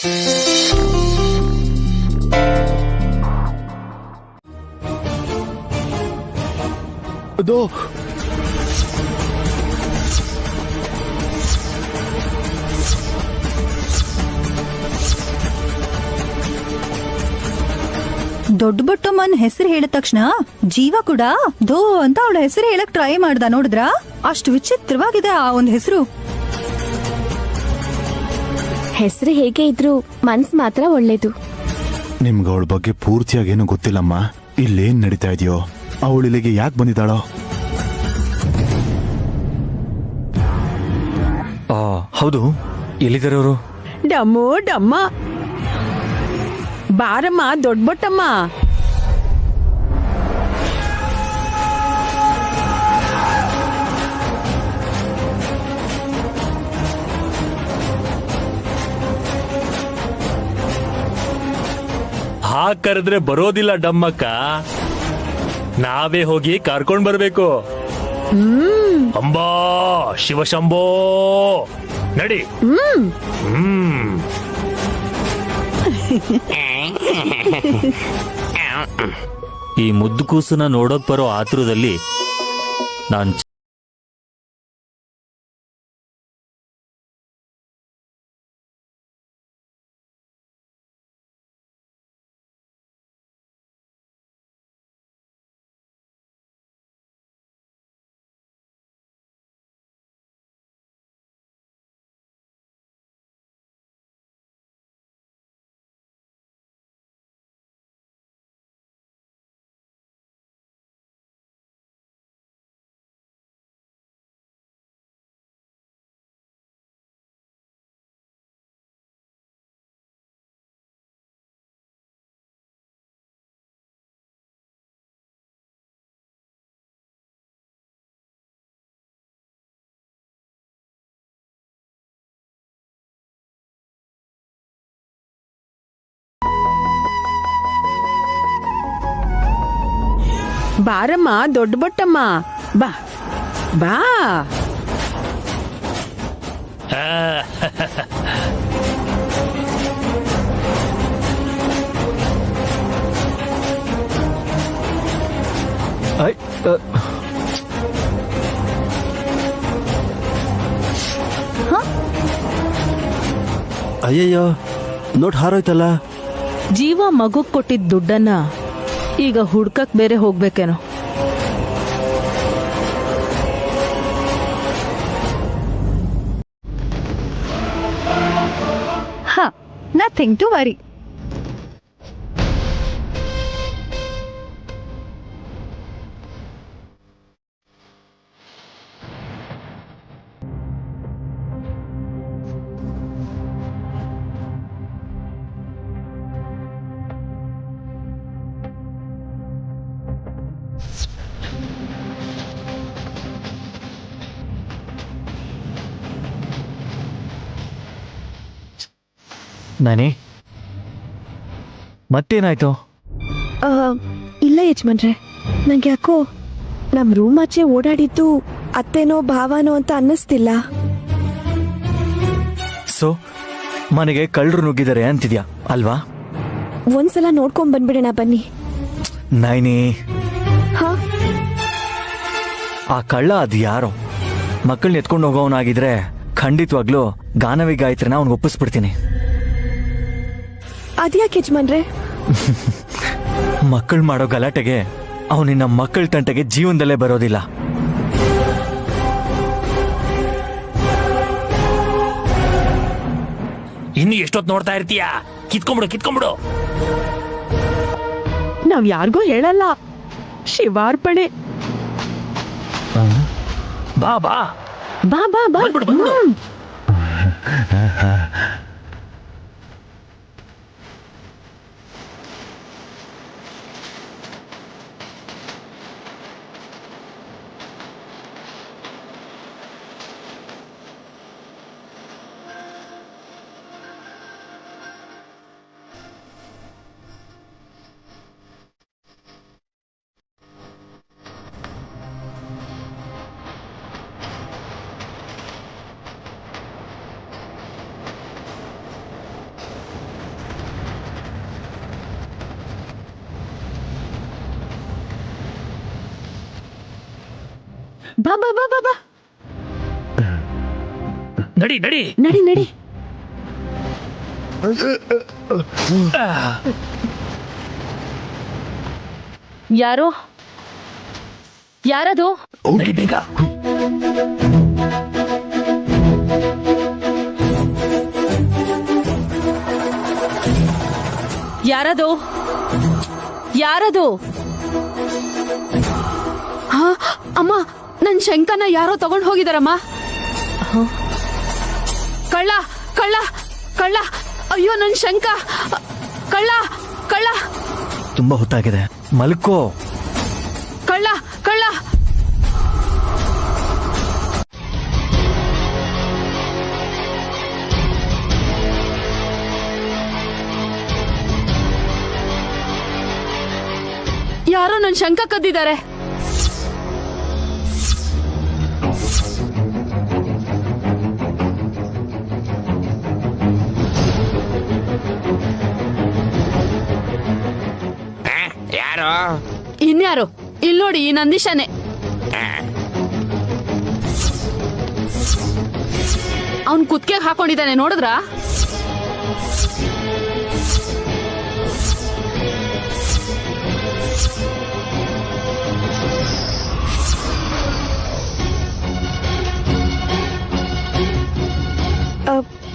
ಅದು ದೊಡ್ಡ ಬೊಟ್ಟಮ್ಮನ್ ಹೆಸರು ಹೇಳಿದ ತಕ್ಷಣ ಜೀವ ಕೂಡ ಧೋ ಅಂತ ಅವಳ ಹೆಸರು ಹೇಳಕ್ ಟ್ರೈ ಮಾಡ್ದ. ನೋಡಿದ್ರ ಅಷ್ಟು ವಿಚಿತ್ರವಾಗಿದೆ ಆ ಒಂದ್ ಹೆಸರು. ಹೆಸರು ಹೇಗೆ ಇದ್ರು ಮನ್ಸ್ ಮಾತ್ರ ಒಳ್ಳೇದು. ನಿಮ್ಗೆ ಅವಳ ಬಗ್ಗೆ ಪೂರ್ತಿಯಾಗೇನು ಗೊತ್ತಿಲ್ಲಮ್ಮ. ಇಲ್ಲೇನ್ ನಡೀತಾ ಇದೆಯೋ, ಅವಳು ಇಲ್ಲಿಗೆ ಯಾಕೆ ಬಂದಿದ್ದಾಳೋ? ಹೌದು, ಎಲ್ಲಿದ್ದಾರೆ ಅವರು? ಡಮ್ಮು ಡಮ್ಮ ಬಾರಮ್ಮ ದೊಡ್ಡ ಬೊಟ್ಟಮ್ಮ. ಕರೆದ್ರೆ ಬರೋದಿಲ್ಲ ಡಮ್ಮಕ್ಕ, ನಾವೇ ಹೋಗಿ ಕರ್ಕೊಂಡ್ ಬರ್ಬೇಕು. ಅಂಬಾ ಶಿವಶಂಭೋ ನಡಿ. ಈ ಮುದ್ದು ಕೂಸನ್ನ ನೋಡೋಕ್ ಬರೋ ಆತುರದಲ್ಲಿ ನಾನ್ ಬಾರಮ್ಮ ದೊಡ್ಡ ಬೊಟ್ಟಮ್ಮ ಬಾ ಬಾ. ಅಯ್ಯಯ್ಯೋ, ನೋಟ್ ಹಾರೋಯ್ತಲ್ಲ. ಜೀವ ಮಗುಗ್ ಕೊಟ್ಟಿದ್ ದುಡ್ಡನ್ನ ಈಗ ಹುಡ್ಕಕ್ ಬೇರೆ ಹೋಗ್ಬೇಕೇನೋ. Nothing to worry. ನಾನೇ ಮತ್ತೇನಾಯ್ತು? ಇಲ್ಲ ಯಜಮಾನ್ರೆ, ನಂಗೆ ಯಾಕೋ ನಮ್ ರೂಮ್ ಆಚೆ ಓಡಾಡಿದ್ದು ಅತ್ತೆನೋ ಭಾವನೋ ಅಂತ ಅನ್ನಿಸ್ತಿಲ್ಲ. ಸೊ ಮನೆಗೆ ಕಳ್ಳರು ನುಗ್ಗಿದ್ದಾರೆ ಅಂತಿದ್ಯಾ ಅಲ್ವಾ? ಒಂದ್ಸಲ ನೋಡ್ಕೊಂಡ್ ಬಂದ್ಬಿಡೋಣ ಬನ್ನಿ. ನೈನಿ, ಹಾ, ಆ ಕಳ್ಳ ಅದು ಯಾರೋ ಮಕ್ಕಳನ್ನ ಎತ್ಕೊಂಡು ಹೋಗೋವನಾಗಿದ್ರೆ ಖಂಡಿತವಾಗ್ಲೂ ಗಾನವಿ ಗಾಯತ್ರಿನ ಅವ್ನಿಗೆ ಒಪ್ಪಿಸ್ಬಿಡ್ತೀನಿ. ಅದ್ಯಾಕೆ ಯಜಮಾನ್ರೆ? ಮಕ್ಕಳು ಮಾಡೋ ಗಲಾಟೆಗೆ ಅವನಿನ್ನ ಮಕ್ಕಳ ತಂಟೆಗೆ ಜೀವನದಲ್ಲೇ ಬರೋದಿಲ್ಲ. ಇನ್ನು ಎಷ್ಟೊತ್ತು ನೋಡ್ತಾ ಇರ್ತೀಯಾ? ಕಿತ್ಕೊಂಡ್ಬಿಡು. ನಾವ್ ಯಾರಿಗೂ ಹೇಳಲ್ಲ. ಶಿವಾರ್ಪಣೆ. ಬಾ ಬಾ ಬಾ ಬಾ ಬಾ. ಬಾ ಬಾ ಬಾ ಬಾ ಬಾ ನಡಿ ನಡಿ. ನಡಿ ನಡಿ. ಯಾರೋ ಯಾರದು? ನಡಿ ಬೇಗ. ಯಾರದು? ಯಾರದು? ಹಾ ಅಮ್ಮ, ನನ್ ಶಂಕನ ಯಾರೋ ತಗೊಂಡ್ ಹೋಗಿದಾರಮ್ಮ. ಕಳ್ಳ ಕಳ್ಳ ಕಳ್ಳ! ಅಯ್ಯೋ ನನ್ ಶಂಕ! ಕಳ್ಳ ಕಳ್ಳ ತುಂಬಾ ಹೊತ್ತಾಗಿದೆ, ಮಲ್ಕೋ. ಕಳ್ಳ ಕಳ್ಳ! ಯಾರೋ ನನ್ ಶಂಕ ಕದ್ದಿದ್ದಾರೆ. ಯಾರು? ಇನ್ಯಾರು? ಇಲ್ಲಿ ನೋಡಿ, ಈ ನಂದೀಶನೇ. ಅವನ್ ಕುತ್ತಿಗೆಗೆ ಹಾಕೊಂಡಿದ್ದಾನೆ, ನೋಡಿದ್ರ?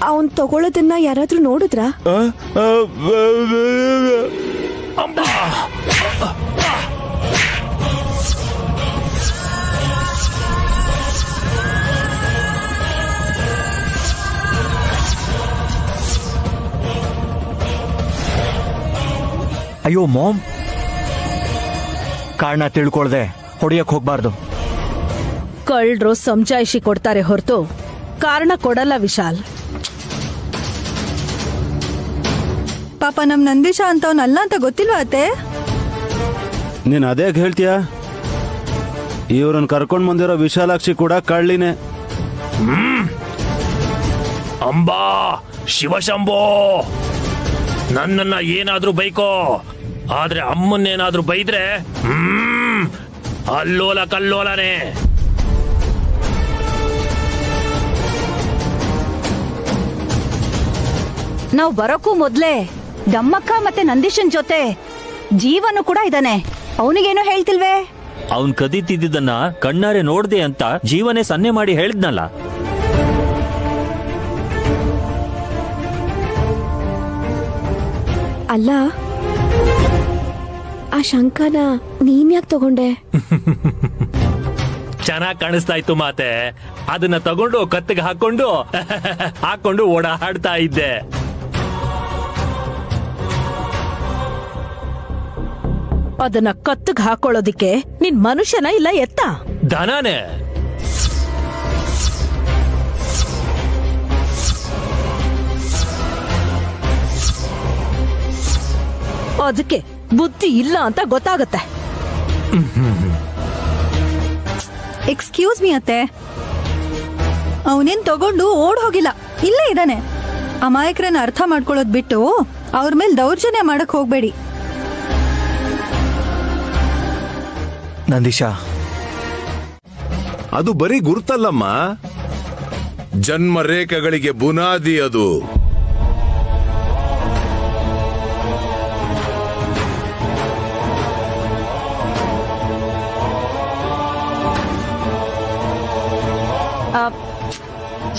ಅವನ್ ತಗೊಳ್ಳೋದನ್ನ ಯಾರಾದ್ರೂ ನೋಡಿದ್ರಾ? ಅಂಬಾ! ಅಯ್ಯೋ ಮಾಮ್, ಕಾರಣ ತಿಳ್ಕೊಳ್ದೆ ಹೊಡಿಯಕ್ ಹೋಗ್ಬಾರ್ದು. ಕಳ್ಳರು ಸಮಜಾಯಿಷಿ ಕೊಡ್ತಾರೆ ಹೊರತು ಕಾರಣ ಕೊಡಲ್ಲ ವಿಶಾಲ್. ಪಾಪ ನಮ್ ನಂದೀಶ ಅಂತವನಲ್ಲ ಅಂತ ಗೊತ್ತಿಲ್ವಾ ಅತ್ತೆ? ನೀನ್ ಅದೇ ಹೇಳ್ತೀಯ? ಇವ್ರನ್ನ ಕರ್ಕೊಂಡ್ ಬಂದಿರೋ ವಿಶಾಲಾಕ್ಷಿ ಕೂಡ ಕಳ್ಳಿನೇ. ಅಂಬಾ ಶಿವಶಂಭೋ, ನನ್ನನ್ನ ಏನಾದ್ರೂ ಬೈಕೋ, ಆದ್ರೆ ಅಮ್ಮನ್ನೇನಾದ್ರೂ ಬೈದ್ರೆ ಅಲ್ಲೋಲ ಕಲ್ಲೋಲನೆ. ನಾವ್ ಬರೋಕ್ಕೂ ಮೊದ್ಲೇ ದಮ್ಮಕ್ಕ ಮತ್ತೆ ನಂದೀಶನ್ ಜೊತೆ ಜೀವನು ಕೂಡ ಇದ್ದಾನೆ. ಅವನಿಗೇನೋ ಹೇಳ್ತಿಲ್ವೇ? ಅವನ್ ಕದೀತಿದ್ದನ್ನ ಕಣ್ಣಾರೆ ನೋಡ್ದೆ ಅಂತ ಜೀವನೇ ಸನ್ನೆ ಮಾಡಿ ಹೇಳಿದ್ನಲ್ಲ. ಅಲ್ಲ, ಆ ಶಂಕನ ನೀನ್ ಯಾಕೆ ತಗೊಂಡೆ? ಚೆನ್ನಾಗ್ ಕಾಣಿಸ್ತಾ ಇತ್ತು ಮಾತೆ. ಅದನ್ನ ತಗೊಂಡು ಕತ್ತಿಗೆ ಹಾಕೊಂಡು ಓಡಾಡ್ತಾ ಇದ್ದೆ. ಅದನ್ನ ಕತ್ತಿಗೆ ಹಾಕೊಳ್ಳೋದಿಕ್ಕೆ ನಿನ್ ಮನುಷ್ಯನ ಇಲ್ಲ ಎತ್ತ? ದನಾನೆ. ಅದಕ್ಕೆ ಬುದ್ಧಿ ಇಲ್ಲ ಅಂತ ಗೊತ್ತಾಗತ್ತೆ. ಎಕ್ಸ್ಕ್ಯೂಸ್ ಮೀ ಅತ್ತೆ, ಅವನೇನ್ ತಗೊಂಡು ಓಡ್ ಹೋಗಿಲ್ಲ, ಇಲ್ಲೇ ಇದ್ದಾನೆ. ಅಮಾಯಕರನ್ನ ಅರ್ಥ ಮಾಡ್ಕೊಳ್ಳೋದ್ ಬಿಟ್ಟು ಅವ್ರ ಮೇಲೆ ದೌರ್ಜನ್ಯ ಮಾಡಕ್ ಹೋಗ್ಬೇಡಿ. ನಂದೀಶ, ಅದು ಬರೀ ಗುರುತಲ್ಲಮ್ಮ, ಜನ್ಮ ರೇಖೆಗಳಿಗೆ ಬುನಾದಿ ಅದು.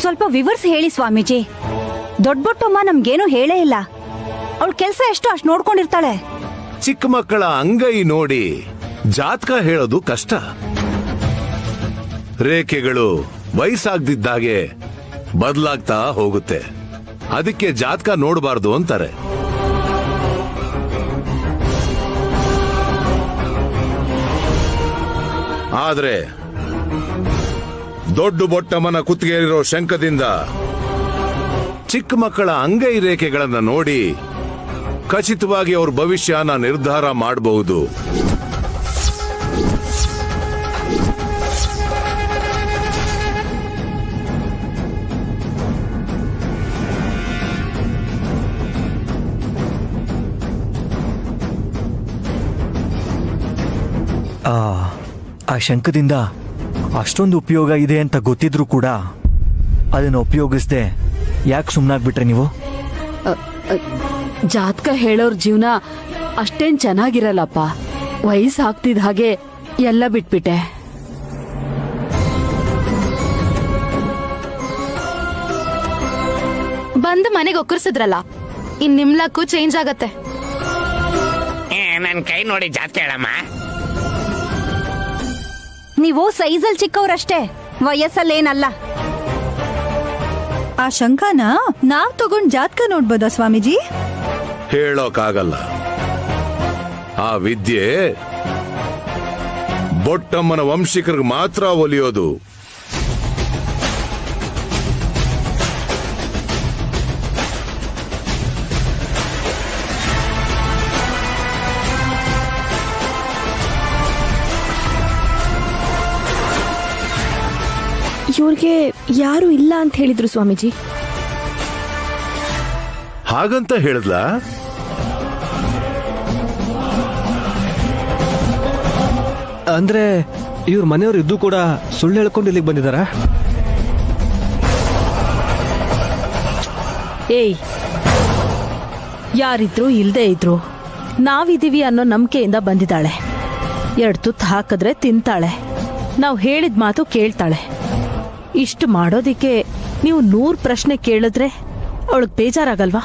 ಸ್ವಲ್ಪ ವಿವರಿಸಿ ಹೇಳಿ ಸ್ವಾಮೀಜಿ. ದೊಡ್ಡಬೊಟ್ಟಮ್ಮ ನಮ್ಗೇನು ಹೇಳೇ ಇಲ್ಲ. ಅವಳ ಕೆಲ್ಸ ಎಷ್ಟು ಅಷ್ಟು ನೋಡ್ಕೊಂಡಿರ್ತಾಳೆ. ಚಿಕ್ಕ ಮಕ್ಕಳ ಅಂಗೈ ನೋಡಿ ಜಾತಕ ಹೇಳೋದು ಕಷ್ಟ. ರೇಖೆಗಳು ವಯಸ್ಸಾಗ್ದಿದ್ದಾಗೆ ಬದಲಾಗ್ತಾ ಹೋಗುತ್ತೆ. ಅದಕ್ಕೆ ಜಾತಕ ನೋಡಬಾರ್ದು ಅಂತಾರೆ. ಆದ್ರೆ ದೊಡ್ಡ ಬೊಟ್ಟಮ್ಮನ ಕುತ್ತಿಗೆಯಲ್ಲಿರೋ ಶಂಕದಿಂದ ಚಿಕ್ಕ ಮಕ್ಕಳ ಅಂಗೈ ರೇಖೆಗಳನ್ನ ನೋಡಿ ಖಚಿತವಾಗಿ ಅವ್ರ ಭವಿಷ್ಯನ ನಿರ್ಧಾರ ಮಾಡಬಹುದು. ಆ ಶಂಕದಿಂದ ಅಷ್ಟೊಂದು ಉಪಯೋಗ ಇದೆ ಅಂತ ಗೊತ್ತಿದ್ರು ಕೂಡ ಅದನ್ನ ಉಪಯೋಗಿಸ್ದೆ ಯಾಕೆ ಸುಮ್ಮನಾಗ್ಬಿಟ್ರೆ ನೀವು? ಜಾತಕ ಹೇಳೋರ್ ಜೀವನ ಅಷ್ಟೇನ್ ಚೆನ್ನಾಗಿರಲ್ಲಪ್ಪ. ವಯಸ್ಸಾಗ್ತಿದ್ ಹಾಗೆ ಎಲ್ಲ ಬಿಟ್ಬಿಟ್ಟೆ. ಬಂದು ಮನೆಗೆ ಒಕ್ಕರ್ಸಿದ್ರಲ್ಲ, ಇನ್ ನಿಮ್ ಲಕ್ಕು ಚೇಂಜ್ ಆಗತ್ತೆ. ನನ್ ಕೈ ನೋಡಿ ಜಾಸ್ತಿ ಹೇಳಮ್ಮ. ನೀವು ಸೈಜಲ್ ಚಿಕ್ಕವ್ರಷ್ಟೇ, ವಯಸ್ಸಲ್ಲೇನಲ್ಲ. ಆ ಶಂಖನ ನಾವ್ ತಗೊಂಡ್ ಜಾತಕ ನೋಡ್ಬೋದಾ ಸ್ವಾಮೀಜಿ? ಹೇಳೋಕಾಗಲ್ಲ. ಆ ವಿದ್ಯೆ ಬೊಟ್ಟಮ್ಮನ ವಂಶಿಕರಿಗೆ ಮಾತ್ರ ಒಲಿಯೋದು. ಇವ್ರಿಗೆ ಯಾರು ಇಲ್ಲ ಅಂತ ಹೇಳಿದ್ರು ಸ್ವಾಮೀಜಿ. ಹಾಗಂತ ಹೇಳಿದ್ಲಾ? ಅಂದ್ರೆ ಇವ್ರ ಮನೆಯವರು ಇದ್ದು ಕೂಡ ಸುಳ್ಳು ಹೇಳ್ಕೊಂಡು ಇಲ್ಲಿಗೆ ಬಂದಿದಾರ? ಏಯ್, ಯಾರಿದ್ರು ಇಲ್ದೇ ಇದ್ರು ನಾವಿದೀವಿ ಅನ್ನೋ ನಂಬಿಕೆಯಿಂದ ಬಂದಿದ್ದಾಳೆ. 2 ತುತ್ತು ಹಾಕಿದ್ರೆ ತಿಂತಾಳೆ, ನಾವು ಹೇಳಿದ ಮಾತು ಕೇಳ್ತಾಳೆ. ಇಷ್ಟು ಮಾಡೋದಿಕ್ಕೆ ನೀವು 100 ಪ್ರಶ್ನೆ ಕೇಳಿದ್ರೆ ಅವಳಿಗೆ ಬೇಜಾರಾಗಲ್ವಾ?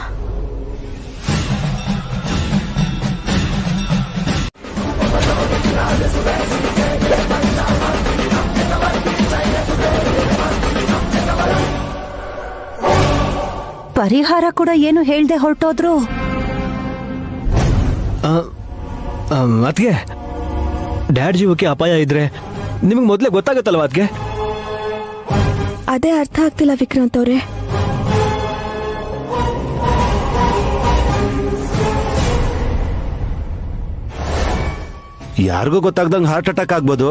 ಪರಿಹಾರ ಕೂಡ ಏನು ಹೇಳ್ದೆ ಹೊರಟೋದ್ರು. ಅದ್ಗೆ ಡ್ಯಾಡ್ ಜೀವಕ್ಕೆ ಅಪಾಯ ಇದ್ರೆ ನಿಮಗೆ ಮೊದಲೇ ಗೊತ್ತಾಗತ್ತಲ್ವಾ? ಅದ್ಗೆ ಅದೇ ಅರ್ಥ ಆಗ್ತಿಲ್ಲ ವಿಕ್ರಾಂತ್ ಅವ್ರೆ. ಯಾರಿಗೂ ಗೊತ್ತಾಗ್ದಂಗ್ ಹಾರ್ಟ್ ಅಟ್ಯಾಕ್ ಆಗ್ಬೋದು,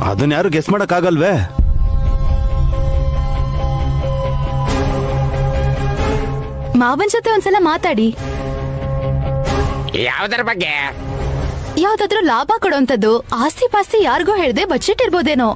ಅದನ್ನ ಯಾರು ಗೆಸ್ ಮಾಡಕ್ ಆಗಲ್ವೇ? ಮಾವನ್ ಜೊತೆ ಒಂದ್ಸಲ ಮಾತಾಡಿ. ಯಾವ್ದರ ಬಗ್ಗೆ? ಯಾವ್ದಾದ್ರೂ ಲಾಭ ಕೊಡೋಂಥದ್ದು. ಆಸ್ತಿ ಪಾಸ್ತಿ ಯಾರಿಗೂ ಹೇಳ್ದೆ ಬಚ್ಚಿಟ್ಟಿರ್ಬೋದೇನೋ.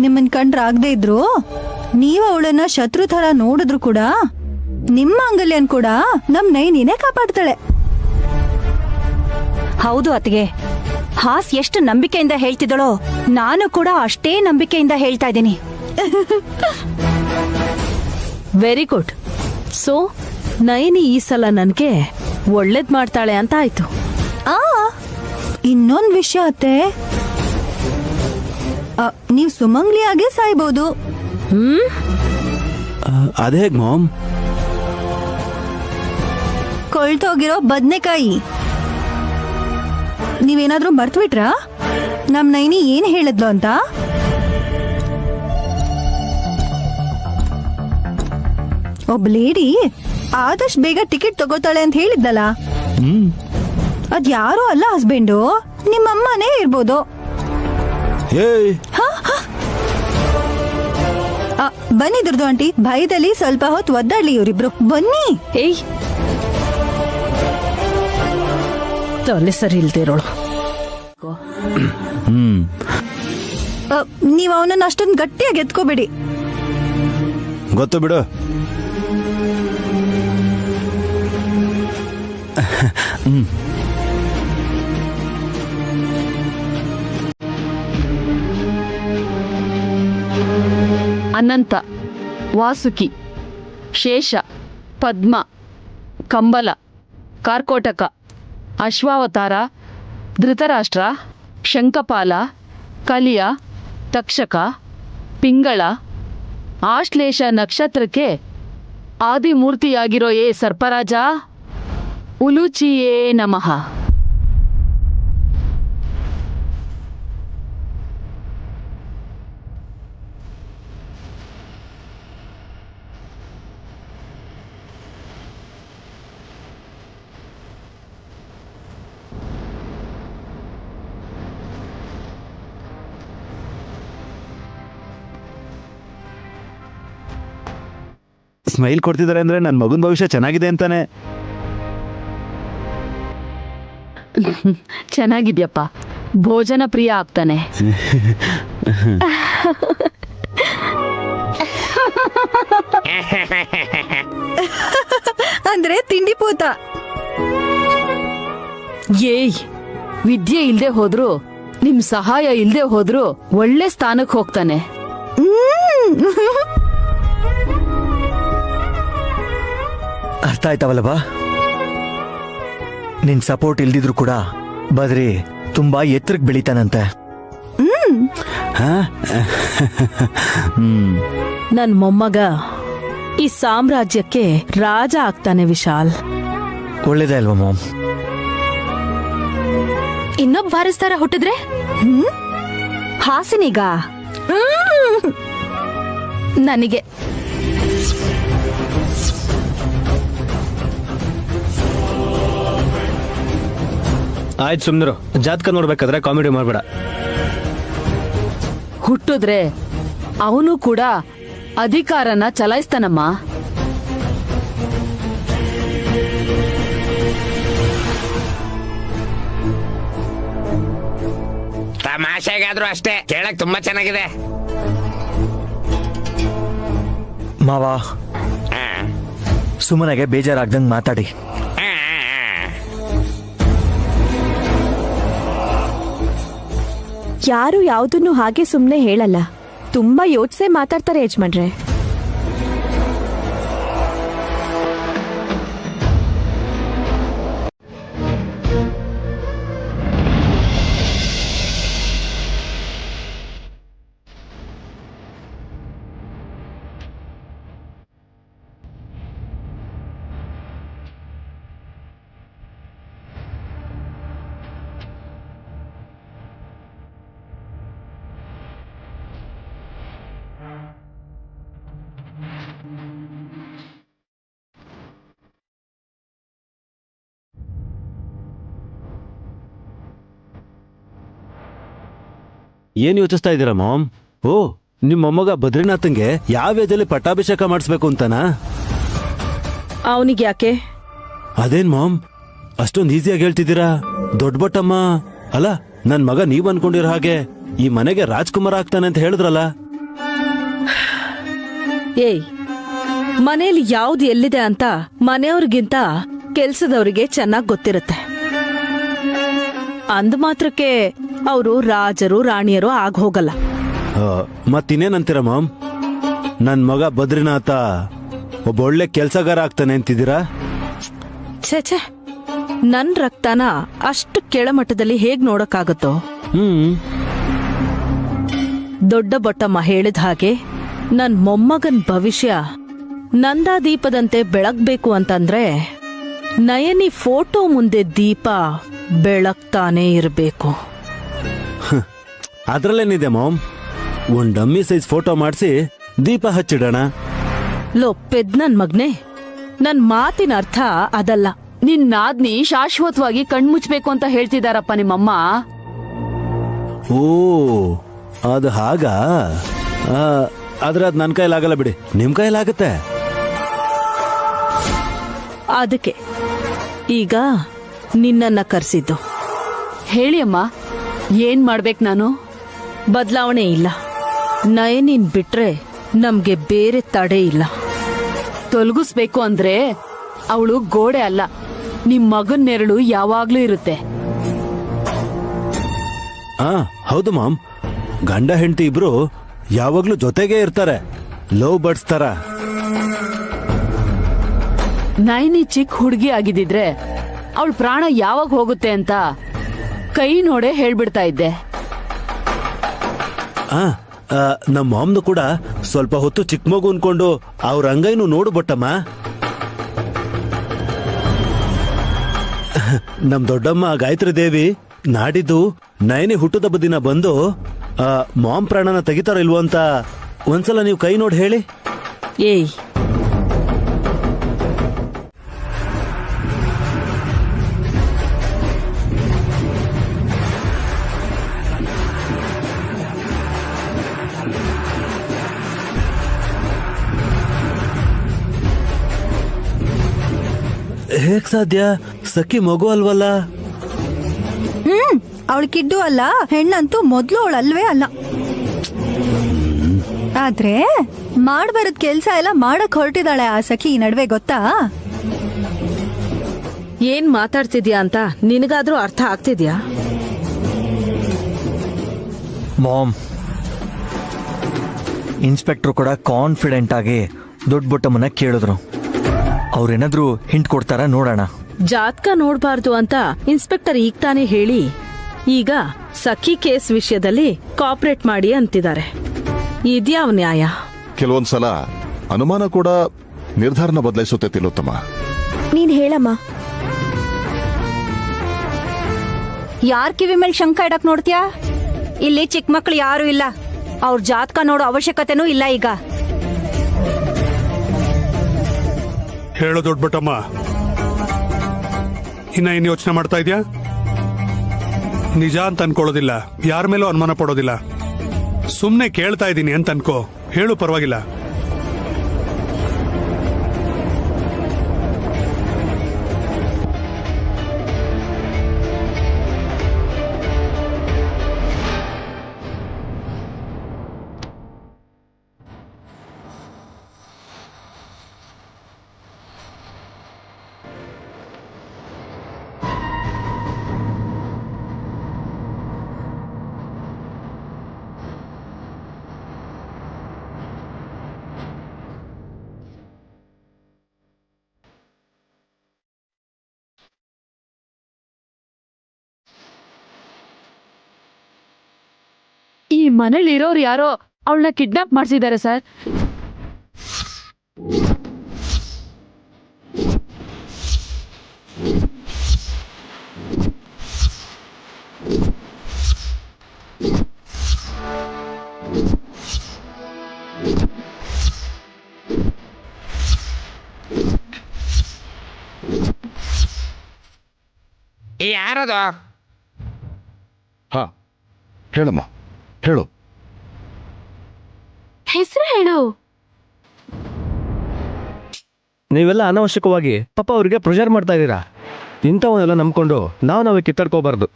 ನಿಮ್ಮನ್ ಕಂಡ್ರ ಆಗದೆ ಇದ್ರು ನೀವು ಅವಳನ್ನ ಶತ್ರು ತರ ನೋಡಿದ್ರು ಕೂಡ ನಿಮ್ಮ ಅಂಗಲ್ಯನ್ ಕೂಡ ನಮ್ ನೈನಿನೇ ಕಾಪಾಡ್ತಾಳೆ. ಹೌದು ಅತ್ತಿಗೆ, ಹಾಸ್ ಎಷ್ಟು ನಂಬಿಕೆಯಿಂದ ಹೇಳ್ತಿದ್ದಳೋ ನಾನು ಕೂಡ ಅಷ್ಟೇ ನಂಬಿಕೆಯಿಂದ ಹೇಳ್ತಾ ಇದ್ದೀನಿ. Very good. ಸೊ ನೈನಿ ಈ ಸಲ ನನ್ಗೆ ಒಳ್ಳೇದ್ ಮಾಡ್ತಾಳೆ ಅಂತ ಆಯ್ತು. ಇನ್ನೊಂದ್ ವಿಷಯ ಅತ್ತೆ, ನೀವ್ ಸುಮಂಗ್ಲಿಯಾಗೆ ಸಾಯ್ಬೋದು. ಅದೇ ಮಾಮ್, ಕೊಳ್ತೋಗಿರೋ ಬದ್ನೆಕಾಯಿ. ನೀವೇನಾದ್ರೂ ಮರ್ತ್ಬಿಟ್ರಾ ನಮ್ ನೈನಿ ಏನ್ ಹೇಳಿದ್ಲು ಅಂತ? ಒಬ್ಬ ಲೇಡಿ ಆದಷ್ಟು ಬೇಗ ಟಿಕೆಟ್ ತಗೋತಾಳೆ ಅಂತ ಹೇಳಿದ್ದಲ್ಲ, ಅದ್ ಯಾರು ಅಲ್ಲ ಹಸ್ಬೆಂಡು, ನಿಮ್ಮಮ್ಮನೇ ಇರ್ಬೋದು. ಬನ್ನಿ ದುರ್ದು ಆಂಟಿ, ಭಯದಲ್ಲಿ ಸ್ವಲ್ಪ ಹೊತ್ತು ಒದ್ದಾಡ್ಲಿ ಇವರಿಬ್ರು. ಬನ್ನಿ. ಏಯ್, ತಲೆ ಸರಿ ಇಲ್ದಿರೋಳು. ನೀವ್ ಅವನನ್ನ ಅಷ್ಟೊಂದು ಗಟ್ಟಿಯಾಗಿ ಎತ್ಕೋಬೇಡಿ. ಗೊತ್ತು ಬಿಡು. ಅನಂತ, ವಾಸುಕಿ, ಶೇಷ, ಪದ್ಮ, ಕಂಬಲ, ಕಾರ್ಕೋಟಕ, ಅಶ್ವಾವತಾರ, ಧೃತರಾಷ್ಟ್ರ, ಶಂಕಪಾಲ, ಕಲಿಯ, ತಕ್ಷಕ, ಪಿಂಗಳ, ಆಶ್ಲೇಷ ನಕ್ಷತ್ರಕ್ಕೆ ಆದಿಮೂರ್ತಿಯಾಗಿರೋ ಏ ಸರ್ಪರಾಜ, ಉಲುಚಿಯೇ ನಮಃ. ಸ್ಮೈಲ್ ಕೊಡ್ತಿದ್ದಾರೆ ಅಂದ್ರೆ ನನ್ನ ಮಗನ ಭವಿಷ್ಯ ಚೆನ್ನಾಗಿದೆ ಅಂತಾನೆ. ಚೆನ್ನಾಗಿದ್ಯಪ್ಪ, ಭೋಜನ ಪ್ರಿಯ ಆಗ್ತಾನೆ. ಅಂದ್ರೆ ತಿಂಡಿ ಪೂತ. ಏಯ್, ವಿದ್ಯೆ ಇಲ್ದೆ ಹೋದ್ರು, ನಿಮ್ ಸಹಾಯ ಇಲ್ದೆ ಹೋದ್ರು ಒಳ್ಳೆ ಸ್ಥಾನಕ್ಕೆ ಹೋಗ್ತಾನೆ. ಅರ್ಥ ಆಯ್ತವಲ್ಲ ಬಾ. ನಿನ್ ಸಪೋರ್ಟ್ ಇಲ್ದಿದ್ರು ಕೂಡ ಬದ್ರಿ ತುಂಬಾ ಎತ್ತರಕ್ಕೆ ಬೆಳಿತಾನಂತೆ. ನನ್ ಮೊಮ್ಮಗ ಈ ಸಾಮ್ರಾಜ್ಯಕ್ಕೆ ರಾಜ ಆಗ್ತಾನೆ ವಿಶಾಲ್. ಒಳ್ಳೇದೇ ಅಲ್ವಾ ಮಾಮ್? ಇನ್ನೊಬ್ಬ ವಾರಸ್ದಾರ ಹುಟ್ಟಿದ್ರೆ ಹಾಸಿನಿಗ ನನಗೆ ಆಯ್ತು ಸುಮ್ನಿರು. ಜಾತಕ ನೋಡ್ಬೇಕಾದ್ರೆ ಕಾಮಿಡಿ ಮಾಡ್ಬೇಡ. ಹುಟ್ಟಿದ್ರೆ ಅವನು ಕೂಡ ಅಧಿಕಾರನ ಚಲಾಯಿಸ್ತಾನಮ್ಮ. ತಮಾಷೆಗಾದ್ರೂ ಅಷ್ಟೇ, ಕೇಳಕ್ ತುಂಬಾ ಚೆನ್ನಾಗಿದೆ. ಮಾವ, ಸುಮ್ಮನೆಗೆ ಬೇಜಾರಾಗ್ದಂಗ್ ಮಾತಾಡಿ. ಯಾರು ಯಾವುದನ್ನು ಹಾಗೆ ಸುಮ್ಮನೆ ಹೇಳಲ್ಲ, ತುಂಬಾ ಯೋಚಿಸೇ ಮಾತಾಡ್ತಾರೆ ಯಜಮಾನ್ರೆ. ಏನ್ ಯೋಚಿಸ್ತಾ ಇದ್ದೀರಾ ಮಾಮ್? ಓ, ನಿಮ್ಮ ಮೊಮ್ಮಗ ಬದ್ರಿನಾಥನ್ಗೆ ಯಾವ ಏಜಲ್ಲಿ ಪಟ್ಟಾಭಿಷೇಕ ಮಾಡಿಸ್ಬೇಕು ಅಂತನಾ? ಅವನಿಗೆ ಯಾಕೆ? ಅದೇನ್ ಮಾಮ್ ಅಷ್ಟೊಂದು ಈಸಿಯಾಗಿ ಹೇಳ್ತಿದ್ದೀರಾ? ದೊಡ್ಡ ಬಟ್ಟಮ್ಮ ಅಲ್ಲ, ನನ್ ಮಗ ನೀವ್ ಅನ್ಕೊಂಡಿರೋ ಹಾಗೆ ಈ ಮನೆಗೆ ರಾಜ್ಕುಮಾರ್ ಆಗ್ತಾನೆ ಅಂತ ಹೇಳಿದ್ರಲ್ಲ. ಏಯ್, ಮನೇಲಿ ಯಾವ್ದು ಎಲ್ಲಿದೆ ಅಂತ ಮನೆಯವ್ರಿಗಿಂತ ಕೆಲ್ಸದವ್ರಿಗೆ ಚೆನ್ನಾಗ್ ಗೊತ್ತಿರುತ್ತೆ. ಅಂದ ಮಾತ್ರಕ್ಕೆ ಅವರು ರಾಜರು ರಾಣಿಯರು ಆಗ ಹೋಗಲ್ಲ. ಮತ್ತಿನ್ನೇನಂತೀರ ಮಾಮ್? ನನ್ ಮಗ ಬದ್ರಿನಾಥ ಒಬ್ಬ ಒಳ್ಳೆ ಕೆಲ್ಸಗಾರ ಆಗ್ತಾನೆ ಅಂತಿದ್ದೀರಾ? ಛೇ, ನನ್ ರಕ್ತನ ಅಷ್ಟು ಕೆಳಮಟ್ಟದಲ್ಲಿ ಹೇಗ್ ನೋಡಕ್ಕಾಗತ್ತೋ? ದೊಡ್ಡ ಬೊಟ್ಟಮ್ಮ ಹೇಳಿದ ಹಾಗೆ ನನ್ ಮೊಮ್ಮಗನ್ ಭವಿಷ್ಯ ನಂದಾದೀಪದಂತೆ ಬೆಳಗ್ಬೇಕು ಅಂತಂದ್ರೆ ನಯನಿ ಫೋಟೋ ಮುಂದೆ ದೀಪ ಬೆಳಗ್ತಾನೆ ಇರಬೇಕು. ಅದ್ರಲ್ಲೇನಿದೆ ಮಾಮ್, ಒಂದ್ ಡಮ್ಮಿ ಸೈಜ್ ಫೋಟೋ ಮಾಡಿಸಿ ದೀಪ ಹಚ್ಚಿಡೋಣ. ಲೊಪ್ಪೆದ್ ನನ್ ಮಗ್ನೆ, ನನ್ ಮಾತಿನ ಅರ್ಥ ಅದಲ್ಲ. ನಿನ್ ನಾದ್ನಿ ಶಾಶ್ವತವಾಗಿ ಕಣ್ಮುಚ್ಬೇಕು ಅಂತ ಹೇಳ್ತಿದಾರಪ್ಪ ನಿಮ್ಮಮ್ಮ. ಓ, ಅದು ಹಾಗ? ಆದ್ರೆ ಅದ್ ನನ್ ಕೈಲಾಗಲ್ಲ ಬಿಡಿ, ನಿಮ್ ಕೈಲಾಗತ್ತೆ. ಅದಕ್ಕೆ ಈಗ ನಿನ್ನನ್ನ ಕರ್ಸಿದ್ದು. ಹೇಳಿ ಅಮ್ಮ, ಏನ್ ಮಾಡ್ಬೇಕು ನಾನು? ಬದಲಾವಣೆ ಇಲ್ಲ. ನಯನಿನ್ ಬಿಟ್ರೆ ನಮ್ಗೆ ಬೇರೆ ತಡೆ ಇಲ್ಲ. ತೊಲಗಿಸ್ಬೇಕು ಅಂದ್ರೆ ಅವಳು ಗೋಡೆ ಅಲ್ಲ, ನಿಮ್ ಮಗನ್ ನೆರಳು ಯಾವಾಗ್ಲೂ ಇರುತ್ತೆ. ಹೌದು ಮಾಮ್, ಗಂಡ ಹೆಂಡತಿ ಇಬ್ರು ಯಾವಾಗ್ಲೂ ಜೊತೆಗೆ ಇರ್ತಾರೆ, ಲವ್ ಬರ್ಡ್ಸ್ ತರ. ನೈನಿ ಚಿಕ್ಕ ಹುಡುಗಿ ಆಗಿದ್ದಿದ್ರೆ ಅವಳ ಪ್ರಾಣ ಯಾವಾಗ ಹೋಗುತ್ತೆ ಅಂತ ಕೈ ನೋಡೆ ಹೇಳ್ಬಿಡ್ತಾ ಇದ್ದೆ. ನಮ್ಮ ಮಾಮ್ನು ಕೂಡ ಸ್ವಲ್ಪ ಹೊತ್ತು ಚಿಕ್ಕ ಮಗು ಅನ್ಕೊಂಡು ಅವ್ರ ಅಂಗೈನು ನೋಡು ಬಟ್ಟಮ್ಮ. ನಮ್ ದೊಡ್ಡಮ್ಮ ಗಾಯತ್ರಿ ದೇವಿ ನಾಡಿದ್ದು ನಯನಿ ಹುಟ್ಟುದಬ್ಬ ದಿನ ಬಂದು ಮಾಮ್ ಪ್ರಾಣನ ತೆಗಿತಾರ ಇಲ್ವೋ ಅಂತ ಒಂದ್ಸಲ ನೀವು ಕೈ ನೋಡಿ ಹೇಳಿ. ಏಯ್, ಹೇಗ್ ಸಾಧ್ಯ? ಸಖಿ ಮಗು ಅಲ್ವಲ್ಲ? ಅವಳ ಕಿಡ್ಡು ಅಲ್ಲ, ಹೆಣ್ಣಂತೂ ಮೊದ್ಲು ಅವಳಲ್ವೇ ಅಲ್ಲ. ಆದ್ರೆ ಮಾಡ್ಬಾರದ್ ಕೆಲ್ಸ ಎಲ್ಲ ಮಾಡಕ್ ಹೊರಟಿದಾಳೆ ಆ ಸಖಿ ಈ ನಡುವೆ, ಗೊತ್ತಾ? ಏನ್ ಮಾತಾಡ್ತಿದ್ಯಾ ಅಂತ ನಿನಗಾದ್ರೂ ಅರ್ಥ ಆಗ್ತಿದ್ಯಾ? ಮಾಮ್, ಇನ್ಸ್ಪೆಕ್ಟರ್ ಕೂಡ ಕಾನ್ಫಿಡೆಂಟ್ ಆಗಿ ದೊಡ್ಡ ಬೊಟ್ಟಮ್ಮನ್ನ ಕೇಳಿದ್ರು. ಅವ್ರೇನಾದ್ರೂ ಹಿಂಟ್ ಕೊಡ್ತಾರ ನೋಡೋಣ. ಜಾತಕ ನೋಡ್ಬಾರ್ದು ಅಂತ ಇನ್ಸ್ಪೆಕ್ಟರ್ ಈಗ ತಾನೇ ಹೇಳಿ ಈಗ ಸಖಿ ಕೇಸ್ ವಿಷಯದಲ್ಲಿ ಕಾಪರೇಟ್ ಮಾಡಿ ಅಂತಿದ್ದಾರೆ. ಇದ್ಯಾವ ನ್ಯಾಯ? ಕೆಲವೊಂದ್ಸಲ ಅನುಮಾನ ಕೂಡ ನಿರ್ಧಾರನ ಬದಲಾಯಿಸುತ್ತೆ ತಿಲೋತ್ತಮ. ನೀನ್ ಹೇಳಮ್ಮ. ಯಾರ್ ಕಿವಿ ಮೇಲೆ ಶಂಕ ಇಡಕ್ ನೋಡ್ತೀಯಾ? ಇಲ್ಲಿ ಚಿಕ್ಕ ಮಕ್ಳು ಯಾರು ಇಲ್ಲ. ಅವ್ರ ಜಾತಕ ನೋಡೋ ಅವಶ್ಯಕತೆನೂ ಇಲ್ಲ ಈಗ. ಹೇಳೋ ದೊಡ್ಡಬಟ್ಟಮ್ಮ, ಇನ್ನ ಏನ್ ಯೋಚನೆ ಮಾಡ್ತಾ ಇದ್ಯಾ? ನಿಜ ಅಂತ ಅನ್ಕೊಳ್ಳೋದಿಲ್ಲ, ಯಾರ ಮೇಲೂ ಅನುಮಾನ ಪಡೋದಿಲ್ಲ. ಸುಮ್ನೆ ಕೇಳ್ತಾ ಇದ್ದೀನಿ ಅಂತ ಅನ್ಕೋ, ಹೇಳು ಪರವಾಗಿಲ್ಲ. ಈ ಮನೇಲಿ ಇರೋರು ಯಾರೋ ಅವಳನ್ನ ಕಿಡ್ನಾಪ್ ಮಾಡಿಸಿದ್ದಾರೆ ಸರ್. ಯಾರದು? ಹಾ ಹೇಳಮ್ಮ, ಹೇಳು. ಹೆಸರು ಹೇಳು. ನೀವೆಲ್ಲ ಅನಾವಶ್ಯಕವಾಗಿ ಪಾಪ ಅವ್ರಿಗೆ ಪ್ರೆಷರ್ ಮಾಡ್ತಾ ಇದ್ದೀರಾ. ಇಂಥವನ್ನೆಲ್ಲ ನಂಬ್ಕೊಂಡು ನಾವೇ ಕಿತ್ತಾಡ್ಕೋಬಾರ್ದು.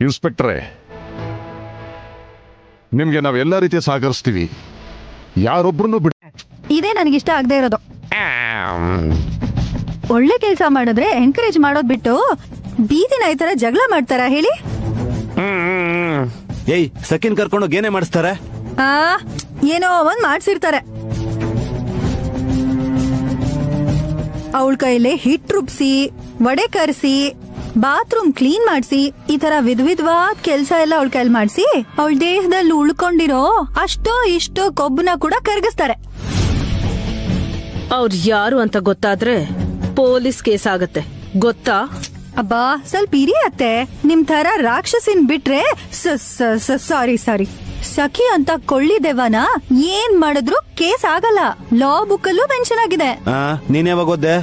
ಇನ್ಸ್ಪೆಕ್ಟ್ರೇ, ನಿಮ್ಗೆ ನಾವೆಲ್ಲ ರೀತಿಯ ಸಹಕರಿಸ್ತೀವಿ. ಯಾರೊಬ್ರು ಬಿಡ. ಇದೇ ನನಗಿಷ್ಟ ಆಗದೆ ಇರೋದು. ಒಳ್ಳೆ ಕೆಲಸ ಮಾಡಿದ್ರೆ ಎನ್ಕರೇಜ್ ಮಾಡೋದ್ ಬಿಟ್ಟು ಬೀದಿನ ಈ ತರ ಜಗಳ ಮಾಡ್ತಾರ ಹೇಳಿ? ಏಯ್, ಸಖಿನ್ ಕರ್ಕೊಂಡೋಗಿ ಏನೇ ಮಾಡಿಸ್ತಾರೆ? ಏನೋ ಒಂದ್ ಮಾಡ್ಸಿರ್ತಾರೆ. ಅವಳ ಕೈಲಿ ಹಿಟ್ ರುಬ್ಸಿ, ವಡೆ ಕರ್ಸಿ, ಬಾತ್ರೂಮ್ ಕ್ಲೀನ್ ಮಾಡ್ಸಿ, ಈ ತರ ವಿಧವಾದ ಕೆಲ್ಸ ಎಲ್ಲ ಅವಳ ಕೈಲಿ ಮಾಡ್ಸಿ ಅವಳ ದೇಹದಲ್ಲಿ ಉಳ್ಕೊಂಡಿರೋ ಅಷ್ಟೋ ಇಷ್ಟೋ ಕೊಬ್ಬನ ಕೂಡ ಕರಗಿಸ್ತಾರೆ. ಅವ್ರು ಯಾರು ಅಂತ ಗೊತ್ತಾದ್ರೆ ಪೊಲೀಸ್ ಕೇಸ್ ಆಗತ್ತೆ, ಗೊತ್ತಾ? ಅಬ್ಬಾ, ಸ್ವಲ್ಪ ಇರಿಯತ್ತೆ. ನಿಮ್ ತರ ರಾಕ್ಷಸಿನ್ ಬಿಟ್ರೆ ಸಾರಿ ಸಖಿ ಅಂತ ಕೊಳ್ಳಿದೆವನ ಏನ್ ಮಾಡಿದ್ರು ಕೇಸ್ ಆಗಲ್ಲ. ಲಾ ಬುಕ್ ಅಲ್ಲೂ ಮೆನ್ಷನ್ ಆಗಿದೆ. ನೀನ್ ಯಾವಾಗ ಓದ್ದೆ?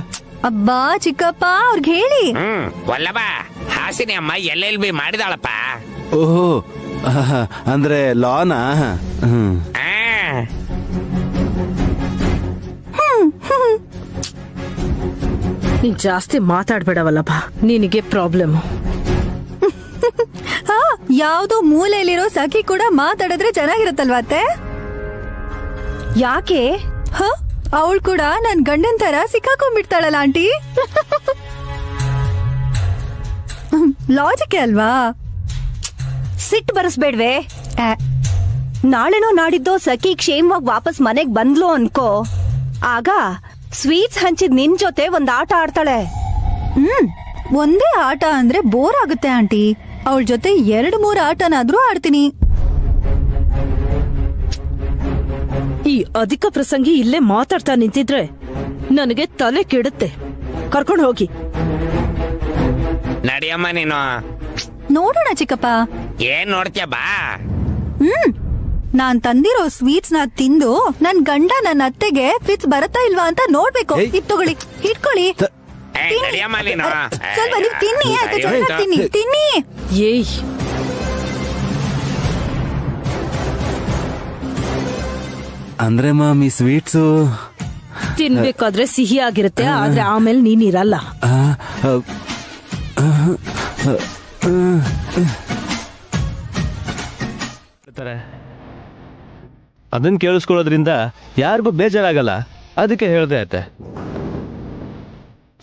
ಅಬ್ಬಾ ಚಿಕ್ಕಪ್ಪ ಅವ್ರಿಗೆ ಹೇಳಿ. ವಲ್ಲಭ, ಹಾಸಿನಿ ಅಮ್ಮ LLB ಮಾಡಿದಾಳಪ್ಪ. ಓಹೋ, ಅಂದ್ರೆ ಲಾನಾ? ನೀನ್ ಜಾಸ್ತಿ ಮಾತಾಡ್ಬೇಡವಲ್ಲಪ್ಪ, ನಿನಗೆ ಪ್ರಾಬ್ಲಮ್. ಯಾವ್ದೋ ಮೂಲೆಯಲ್ಲಿರೋ ಸಖಿ ಕೂಡ ಮಾತಾಡಿದ್ರೆ ಚೆನ್ನಾಗಿರತ್ತಲ್ವಾ ಅತ್ತೆ? ಯಾಕೆ? ಅವಳು ಕೂಡ ನನ್ ಗಂಡನ್ ತರ ಸಿಕ್ಕಾಕೊಂಡ್ಬಿಡ್ತಾಳಲ್ಲ ಆಂಟಿ. ಲಾಜಿಕ್ ಅಲ್ವಾ? ಸಿಟ್ಟು ಬರಸ್ಬೇಡ್ವೆ. ನಾಳೆನೋ ನಾಡಿದ್ದೋ ಸಖಿ ಕ್ಷೇಮವಾಗಿ ವಾಪಸ್ ಮನೆಗ್ ಬಂದ್ಲು ಅನ್ಕೋ, ಆಗ ಸ್ವೀಟ್ಸ್ ಹಂಚಿದ್ ನಿನ್ ಜೊತೆ ಒಂದ್ ಆಟ ಆಡ್ತಾಳೆ. ಒಂದೇ ಆಟ ಅಂದ್ರೆ ಬೋರ್ ಆಗುತ್ತೆ ಆಂಟಿ. ಅವಳ ಜೊತೆ 2-3 ಆಟನಾದ್ರೂ ಆಡ್ತೀನಿ. ಈ ಅಧಿಕ ಪ್ರಸಂಗಿ ಇಲ್ಲೇ ಮಾತಾಡ್ತಾ ನಿಂತಿದ್ರೆ ನನಗೆ ತಲೆ ಕೆಡುತ್ತೆ. ಕರ್ಕೊಂಡು ಹೋಗಿ. ನಡಿಯಮ್ಮ ನೀನು. ನೋಡೋಣ ಚಿಕ್ಕಪ್ಪ. ಏನ್ ನೋಡ್ತೀಯ ಬಾ. ನಾನ್ ತಂದಿರೋ ಸ್ವೀಟ್ಸ್ ನ ತಿಂದು ನನ್ ಗಂಡ ನನ್ನ ಅತ್ತೆಗೆ ಫಿಟ್ಸ್ ಬರತ್ತಾ ಇಲ್ವಾ ಅಂತ ನೋಡ್ಬೇಕು. ಇದ್ ತಗೊಳ್ಳಿ, ಇಟ್ಕೊಳ್ಳಿ. ನಡಿಯಮ್ಮ ನೀನು. ಸ್ವಲ್ಪ ನೀವು ತಿನ್ನಿ, ಆಯ್ತಾ? ತಿನ್ನಿ. ಏಯ್, ಅಂದ್ರೆ ಮಾಮ್, ಈ ಸ್ವೀಟ್ಸು ತಿನ್ಬೇಕಾದ್ರೆ ಸಿಹಿ ಆಗಿರುತ್ತೆ, ಆದ್ರೆ ಆಮೇಲೆ ನೀನಿರಲ್ಲ. ಅದನ್ನ ಕೇಳಿಸ್ಕೊಳ್ಳೋದ್ರಿಂದ ಯಾರಿಗೂ ಬೇಜಾರಾಗಲ್ಲ, ಅದಕ್ಕೆ ಹೇಳ್ದೆ ಅತ್ತೆ.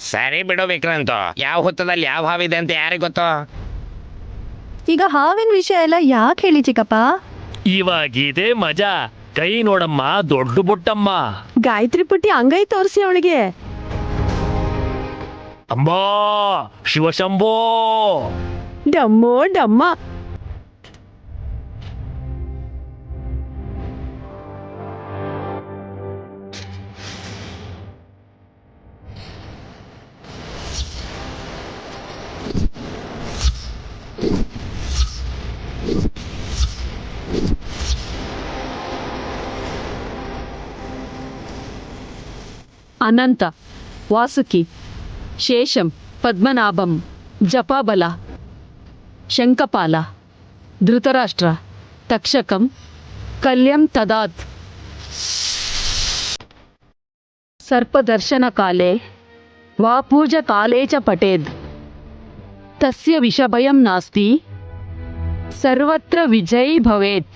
ಸರಿ ಬಿಡು ವಿಕ್ರಾಂತ್, ಯಾವ ಹೊತ್ತದಲ್ಲಿ ಯಾವ ಹಾವಿದೆ ಅಂತ ಯಾರಿಗ್ ಗೊತ್ತು? ಈಗ ಹಾವಿನ ವಿಷಯ ಎಲ್ಲ ಯಾಕೆ ಹೇಳಿ ಚಿಕ್ಕಪ್ಪ? ಇವಾಗಿದೆ ಮಜಾ. ಕೈ ನೋಡಮ್ಮ, ದೊಡ್ಡ ಬುಟ್ಟಮ್ಮ. ಗಾಯತ್ರಿ ಪುಟ್ಟಿ ಅಂಗೈ ತೋರಿಸಿ ಅವಳಿಗೆ. ಅಂಬಾ ಶಿವಶಂಭೋ. ಡಮ್ಮೋ ಡಮ್ಮ. ಅನಂತ, ವಾಸುಕಿ, ಶೇಷಂ, ಪದ್ಮನಾಭಂ, ಜಪಾಬಲ, ಶಂಕಪಾಲ, ಧೃತರಾಷ್ಟ್ರ, ತಕ್ಷಕಂ, ಕಲ್ಯಂ ತದಾತ್, ಸರ್ಪದರ್ಶನ ಕಾಲೇ ವಾ ಪೂಜ ಕಾಲೇ ಚ ಪಟೇದ್, ತಸ್ಯ ವಿಷಭಯಂ ನಾಸ್ತಿ, ಸರ್ವತ್ರ ವಿಜಯೀ ಭವೇತ್.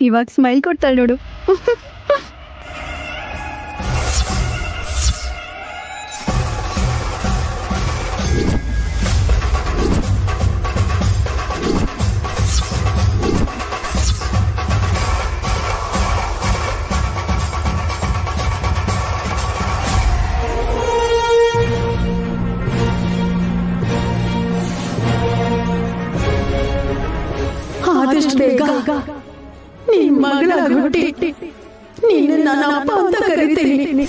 ಇವಾಗ ಸ್ಮೈಲ್ ಕೊಡ್ತಾಳೆ ನೋಡು. ಆದಷ್ಟು ಬೇಗ ನಿನ್ ಮಗಳಾಗಿ ಹುಟ್ಟಿ ನೀನು ನನ್ನ ಅಪ್ಪ ಅಂತ ಕರೀತೀನಿ.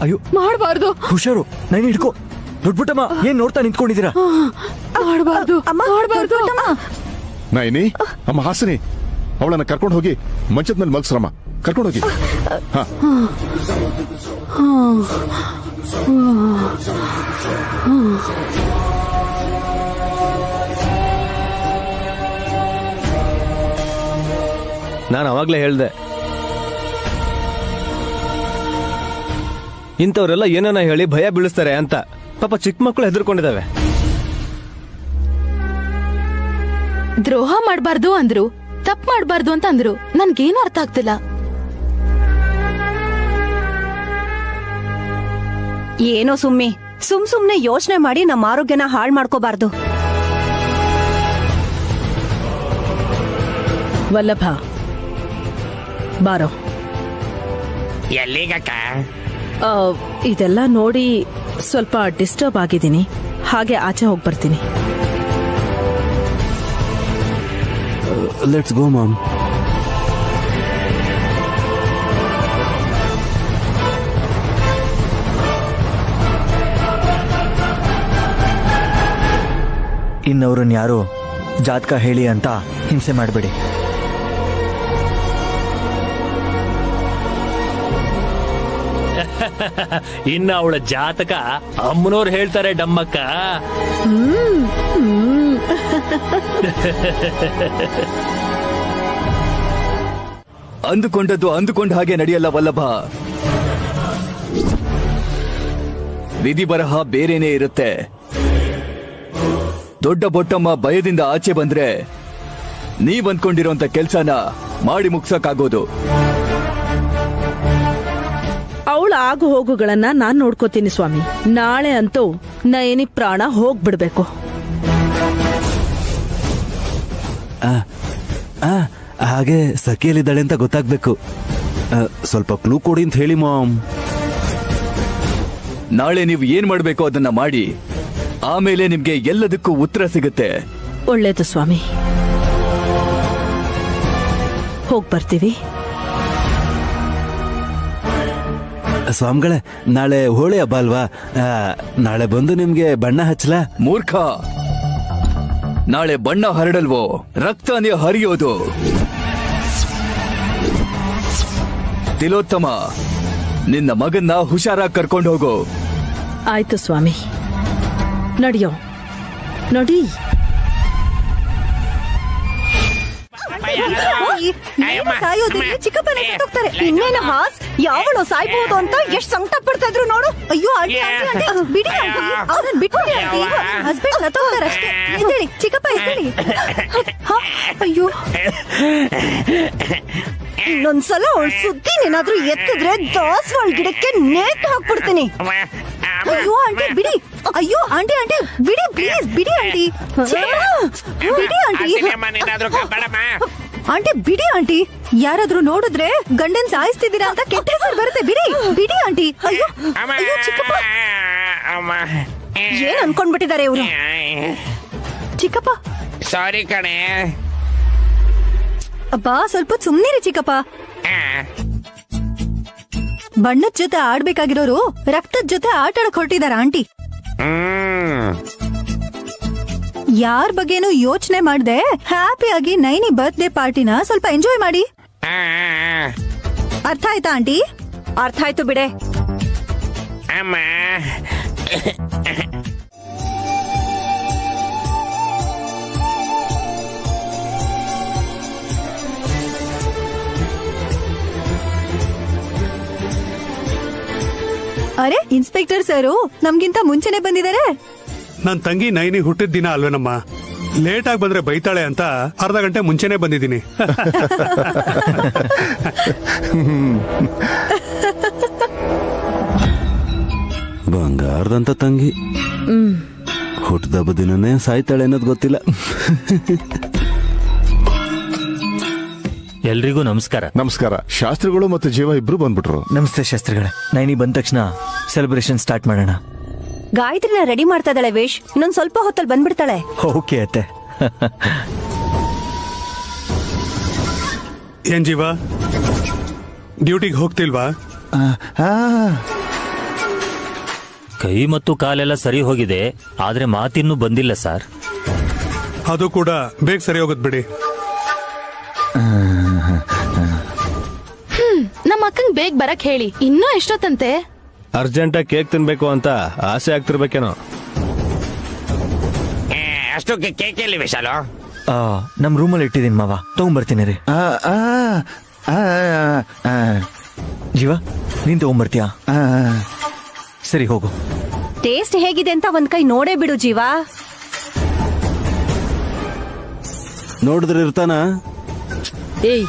ಅಯ್ಯೋ ಮಾಡಬಾರ್ದು. ಹುಷಾರು, ನಾನು ಹಿಡ್ಕೋ. ದೊಡ್ಡಬುಟ್ಟಮ್ಮ, ಏನ್ ನೋಡ್ತಾ ನಿಂತ್ಕೊಂಡಿದ್ದೀರಾ? ಮಾಡಬಾರ್ದು, ಮಾಡಬಾರ್ದು. ನೈನಿ, ಅಮ್ಮ ಹಾಸಿನಿ, ಅವಳನ್ನ ಕರ್ಕೊಂಡು ಹೋಗಿ ಮಂಚದ ಮೇಲೆ ಮಲ್ಸ್ರಮ್ಮ, ಕರ್ಕೊಂಡು ಹೋಗಿ. ಹಾ ನಾನು ಅವಾಗ್ಲೇ ಹೇಳ್ದೆ, ಇಂಥವ್ರೆಲ್ಲ ಏನನ್ನ ಹೇಳಿ ಭಯ ಬೀಳಿಸ್ತಾರೆ ಅಂತ. ಪಾಪ ಚಿಕ್ಕ ಮಕ್ಕಳು ಹೆದರ್ಕೊಂಡಿದ್ದಾವೆ. ದ್ರೋಹ ಮಾಡಬಾರ್ದು ಅಂದ್ರು, ತಪ್ಪು ಮಾಡಬಾರ್ದು ಅಂತ ಅಂದ್ರು. ನನ್ಗೇನು ಅರ್ಥ ಆಗ್ತಿಲ್ಲ. ಏನೋ ಸುಮ್ಮಿ, ಸುಮ್ನೆ ಯೋಚನೆ ಮಾಡಿ ನಮ್ಮ ಆರೋಗ್ಯನ ಹಾಳು ಮಾಡ್ಕೋಬಾರ್ದು. ವಲ್ಲಭ ಬಾರೋ. ಎಲ್ಲಿಗಕ್ಕ? ಇದೆಲ್ಲ ನೋಡಿ ಸ್ವಲ್ಪ ಡಿಸ್ಟರ್ಬ್ ಆಗಿದ್ದೀನಿ, ಹಾಗೆ ಆಚೆ ಹೋಗಿ ಬರ್ತೀನಿ. Let's go ma'am. ಇನ್ನವ್ರನ್ನ ಯಾರು ಜಾತಕ ಹೇಳಿ ಅಂತ ಹಿಂಸೆ ಮಾಡಬೇಡಿ. ಇನ್ನ ಅವಳ ಜಾತಕ ಅಮ್ಮನವ್ರು ಹೇಳ್ತಾರೆ ಡಮ್ಮಕ್ಕ. ಅಂದುಕೊಂಡದ್ದು ಅಂದುಕೊಂಡ ಹಾಗೆ ನಡೆಯಲ್ಲ ವಲ್ಲಭ. ವಿಧಿ ಬರಹ ಬೇರೆನೇ ಇರುತ್ತೆ. ದೊಡ್ಡ ಬೊಟ್ಟಮ್ಮ ಭಯದಿಂದ ಆಚೆ ಬಂದ್ರೆ ನೀವ್ ಅಂದ್ಕೊಂಡಿರೋಂತ ಕೆಲ್ಸನ ಮಾಡಿ ಮುಗ್ಸಕ್ಕಾಗೋದು. ಅವಳ ಆಗು ಹೋಗುಗಳನ್ನ ನಾನ್ ನೋಡ್ಕೋತೀನಿ ಸ್ವಾಮಿ. ನಾಳೆ ಅಂತೂ ನಯನಿ ಪ್ರಾಣ ಹೋಗ್ಬಿಡ್ಬೇಕು. ಹಾಗೆ ಸಖಿಯಲ್ಲಿದ್ದಾಳೆ ಅಂತ ಗೊತ್ತಾಗ್ಬೇಕು. ಸ್ವಲ್ಪ ಕ್ಲೂ ಕೊಡಿ ಅಂತ ಹೇಳಿ ಮಾಮ್. ನಾಳೆ ನೀವು ಏನ್ ಮಾಡ್ಬೇಕು ಅದನ್ನ ಮಾಡಿ, ಆಮೇಲೆ ನಿಮ್ಗೆ ಎಲ್ಲದಕ್ಕೂ ಉತ್ತರ ಸಿಗುತ್ತೆ. ಒಳ್ಳೇದು ಸ್ವಾಮಿ, ಹೋಗ್ ಬರ್ತೀವಿ. ಸ್ವಾಮಿಗಳೇ, ನಾಳೆ ಹೋಳಿ ಹಬ್ಬ ಅಲ್ವಾ? ನಾಳೆ ಬಂದು ನಿಮ್ಗೆ ಬಣ್ಣ ಹಚ್ಚಲ? ಮೂರ್ಖ, ನಾಳೆ ಬಣ್ಣ ಹರಡಲ್ವೋ, ರಕ್ತನೇ ಹರಿಯೋದು. ತಿಲೋತ್ತಮ, ನಿನ್ನ ಮಗನ್ನ ಹುಷಾರಾಗಿ ಕರ್ಕೊಂಡು ಹೋಗು. ಆಯ್ತು ಸ್ವಾಮಿ, ನಡಿಯೋ ನಡಿ. ಚಿಕ್ಕಪ್ಪನ ಹೋಗ್ತಾರೆ. ಇನ್ನೇನು ಹಾಸ್, ಯಾವಳು ಸಾಯ್ಬಹುದು ಅಂತ ಎಷ್ಟ್ ಸಂಕಟ ಪಡ್ತಾ ಇದ್ರು ನೋಡು. ಅಯ್ಯೋ ಆಂಟಿ, ಬಿಡಿ ಅವ್ರನ್ನ ಬಿಟ್ಬಿಡಿ. ಹಸ್ಬೆಂಡ್ ಸತ್ತೋಗ್ತಾರೆ ಅಷ್ಟೇ. ಎದ್ದೇಳಿ ಚಿಕ್ಕಪ್ಪ, ಎದ್ದೇಳಿ. ಅಯ್ಯೋ, ಇನ್ನೊಂದ್ಸಲ ಅವಳ ಸುದ್ದಿ ಏನಾದ್ರೂ ಎತ್ತಿದ್ರೆ ದಾಸವಾಳ ಗಿಡಕ್ಕೆ ನೇತು ಹಾಕ್ಬಿಡ್ತೀನಿ. ಅಯ್ಯೋ ಆಂಟಿ ಬಿಡಿ. ಅಯ್ಯೋ ಆಂಟಿ ಬಿಡಿ, ಪ್ಲೀಸ್ ಬಿಡಿ ಆಂಟಿ. ಬಿಡಿ ಆಂಟಿ. ಆಂಟಿ ಬಿಡಿ ಆಂಟಿ. ಯಾರಾದ್ರೂ ನೋಡಿದ್ರೆ ಗಂಡನ್ ಸಾಯಿಸ್ತಿದ್ದೀರಾ ಅಂತ ಕೆಟ್ಟ ಹೆಸರು ಬರುತ್ತೆ. ಬಿಡಿ ಆಂಟಿ. ಅಯ್ಯೋ ಅಯ್ಯೋ ಚಿಕ್ಕಪ್ಪ. ಏನ್ ಅನ್ಕೊಂಡ್ಬಿಟ್ಟಿದ್ದಾರೆ ಇವ್ರು? ಚಿಕ್ಕಪ್ಪ ಸಾರಿ ಕಣೆ. ಅಬ್ಬಾ ಸ್ವಲ್ಪ ಸುಮ್ನಿರಿ ಚಿಕ್ಕಪ್ಪ. ಬಣ್ಣದ ಜೊತೆ ಆಡ್ಬೇಕಾಗಿರೋರು ರಕ್ತದ ಜೊತೆ ಆಟ ಆಡಕ್ ಹೊರಟಿದಾರ ಆಂಟಿ. ಯಾರ ಬಗ್ಗೆನೂ ಯೋಚನೆ ಮಾಡ್ದೆ ಹ್ಯಾಪಿಯಾಗಿ ನೈನಿ ಬರ್ತ್ಡೇ ಪಾರ್ಟಿನ ಸ್ವಲ್ಪ ಎಂಜಾಯ್ ಮಾಡಿ. ಅರ್ಥ ಆಯ್ತಾ ಆಂಟಿ? ಅರ್ಥ ಆಯ್ತು ಬಿಡೆ. ಅಮ್ಮ ಅರೆ ಇನ್ಸ್ಪೆಕ್ಟರ್ ಸರು ನಮ್ಗಿಂತ ಮುಂಚೆನೆ ಬಂದಿದ್ದಾರೆ. ನನ್ ತಂಗಿ ನೈನಿ ಹುಟ್ಟಿದ ದಿನ ಅಲ್ವೇನಮ್ಮ, ಲೇಟ್ ಆಗಿ ಬಂದ್ರೆ ಬೈತಾಳೆ ಅಂತ ಅರ್ಧ ಗಂಟೆ ಮುಂಚೆನೆ ಬಂದಿದ್ದೀನಿ. ಬಂಗಾರದಂತ ತಂಗಿ ಹುಟ್ಟದಬ್ಬ ದಿನನೇ ಸಾಯ್ತಾಳೆ ಅನ್ನೋದು ಗೊತ್ತಿಲ್ಲ. ಎಲ್ರಿಗೂ ನಮಸ್ಕಾರ. ನಮಸ್ಕಾರ. ಶಾಸ್ತ್ರಿಗಳು ಮತ್ತು ಜೀವ ಇಬ್ರು ಬಂದ್ಬಿಟ್ರು. ನಮಸ್ತೆ ಶಾಸ್ತ್ರಿಗಳೇ. ನೈನಿ ಬಂದ ತಕ್ಷಣ ಸೆಲೆಬ್ರೇಷನ್ ಸ್ಟಾರ್ಟ್ ಮಾಡೋಣ. ಗಾಯತ್ರಿನ ರೆಡಿ ಮಾಡ್ತಾ ಇದ್ದಾಳೆ ವೇಶ್. ಇನ್ನೊಂದ್ ಸ್ವಲ್ಪ ಹೊತ್ತಲ್ಲಿ ಬಂದ್ಬಿಡ್ತಾಳೆ. ಓಕೆ ಅತ್ತೆ. ಏನ್ ಜೀವ, ಡ್ಯೂಟಿಗೆ ಹೋಗ್ತಿಲ್ವಾ? ಕೈ ಮತ್ತು ಕಾಲೆಲ್ಲ ಸರಿ ಹೋಗಿದೆ, ಆದ್ರೆ ಮಾತಿನ್ನೂ ಬಂದಿಲ್ಲ ಸರ್. ಅದು ಕೂಡ ಬೇಗ ಸರಿ ಹೋಗುದ್ ಬಿಡಿ. ನಮ್ಮ ಅಕ್ಕಂಗ್ ಬೇಗ ಬರಕ್ ಹೇಳಿ. ಇನ್ನೂ ಎಷ್ಟೊತ್ತಂತೆ? ಅರ್ಜೆಂಟಾಗಿ ಕೇಕ್ ತಿನ್ಬೇಕು ಅಂತ ಆಸೆ ಆಗ್ತಿರ್ಬೇಕೇನೋ. ಅಷ್ಟು ಕೇಕ್ ಎಲ್ಲಿ ವಿಶಾಲು? ನಮ್ ರೂಮಲ್ಲಿ ಇಟ್ಟಿದ್ದೀನಿ ಮಾವ, ತಗೊಂಡ್ಬರ್ತೀನಿ ರೀ. ಜೀವ ನೀನ್ ತಗೊಂಡ್ಬರ್ತೀಯಾ? ಸರಿ ಹೋಗು. ಟೇಸ್ಟ್ ಹೇಗಿದೆ ಅಂತ ಒಂದ್ ಕೈ ನೋಡೇ ಬಿಡು ಜೀವ. ನೋಡಿದ್ರೆ ಇರ್ತಾನ? ಏಯ್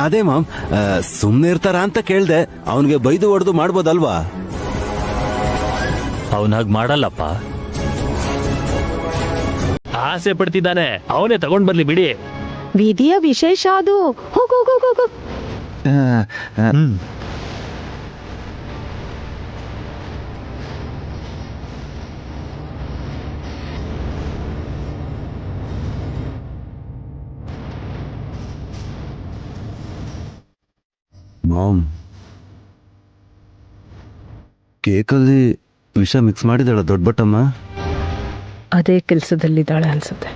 ಅದೇ ಮಾಮ್, ಸುಮ್ನೆ ಇರ್ತಾರ ಅಂತ ಕೇಳ್ದೆ. ಅವನ್ಗೆ ಬೈದು ಹೊಡೆದು ಮಾಡ್ಬೋದಲ್ವಾ? ಅವನ್ ಹಾಗೆ ಮಾಡಲ್ಲಪ್ಪ. ಆಸೆ ಪಡ್ತಿದ್ದಾನೆ, ಅವನೇ ತಗೊಂಡ್ ಬರ್ಲಿ ಬಿಡಿ. ವಿಧಿಯ ವಿಶೇಷ ಅದು. ಹೋಗು ಹೋಗು ಹೋಗು. ಮಾಮ್, ಕೇಕಲ್ಲಿ ವಿಷ ಮಿಕ್ಸ್ ಮಾಡಿದಾಳ ದೊಡ್ಡ ಬಟ್ಟಮ್ಮ. ಅದೇ ಕೆಲ್ಸದಲ್ಲಿದ್ದಾಳೆ ಅನ್ಸುತ್ತೆ.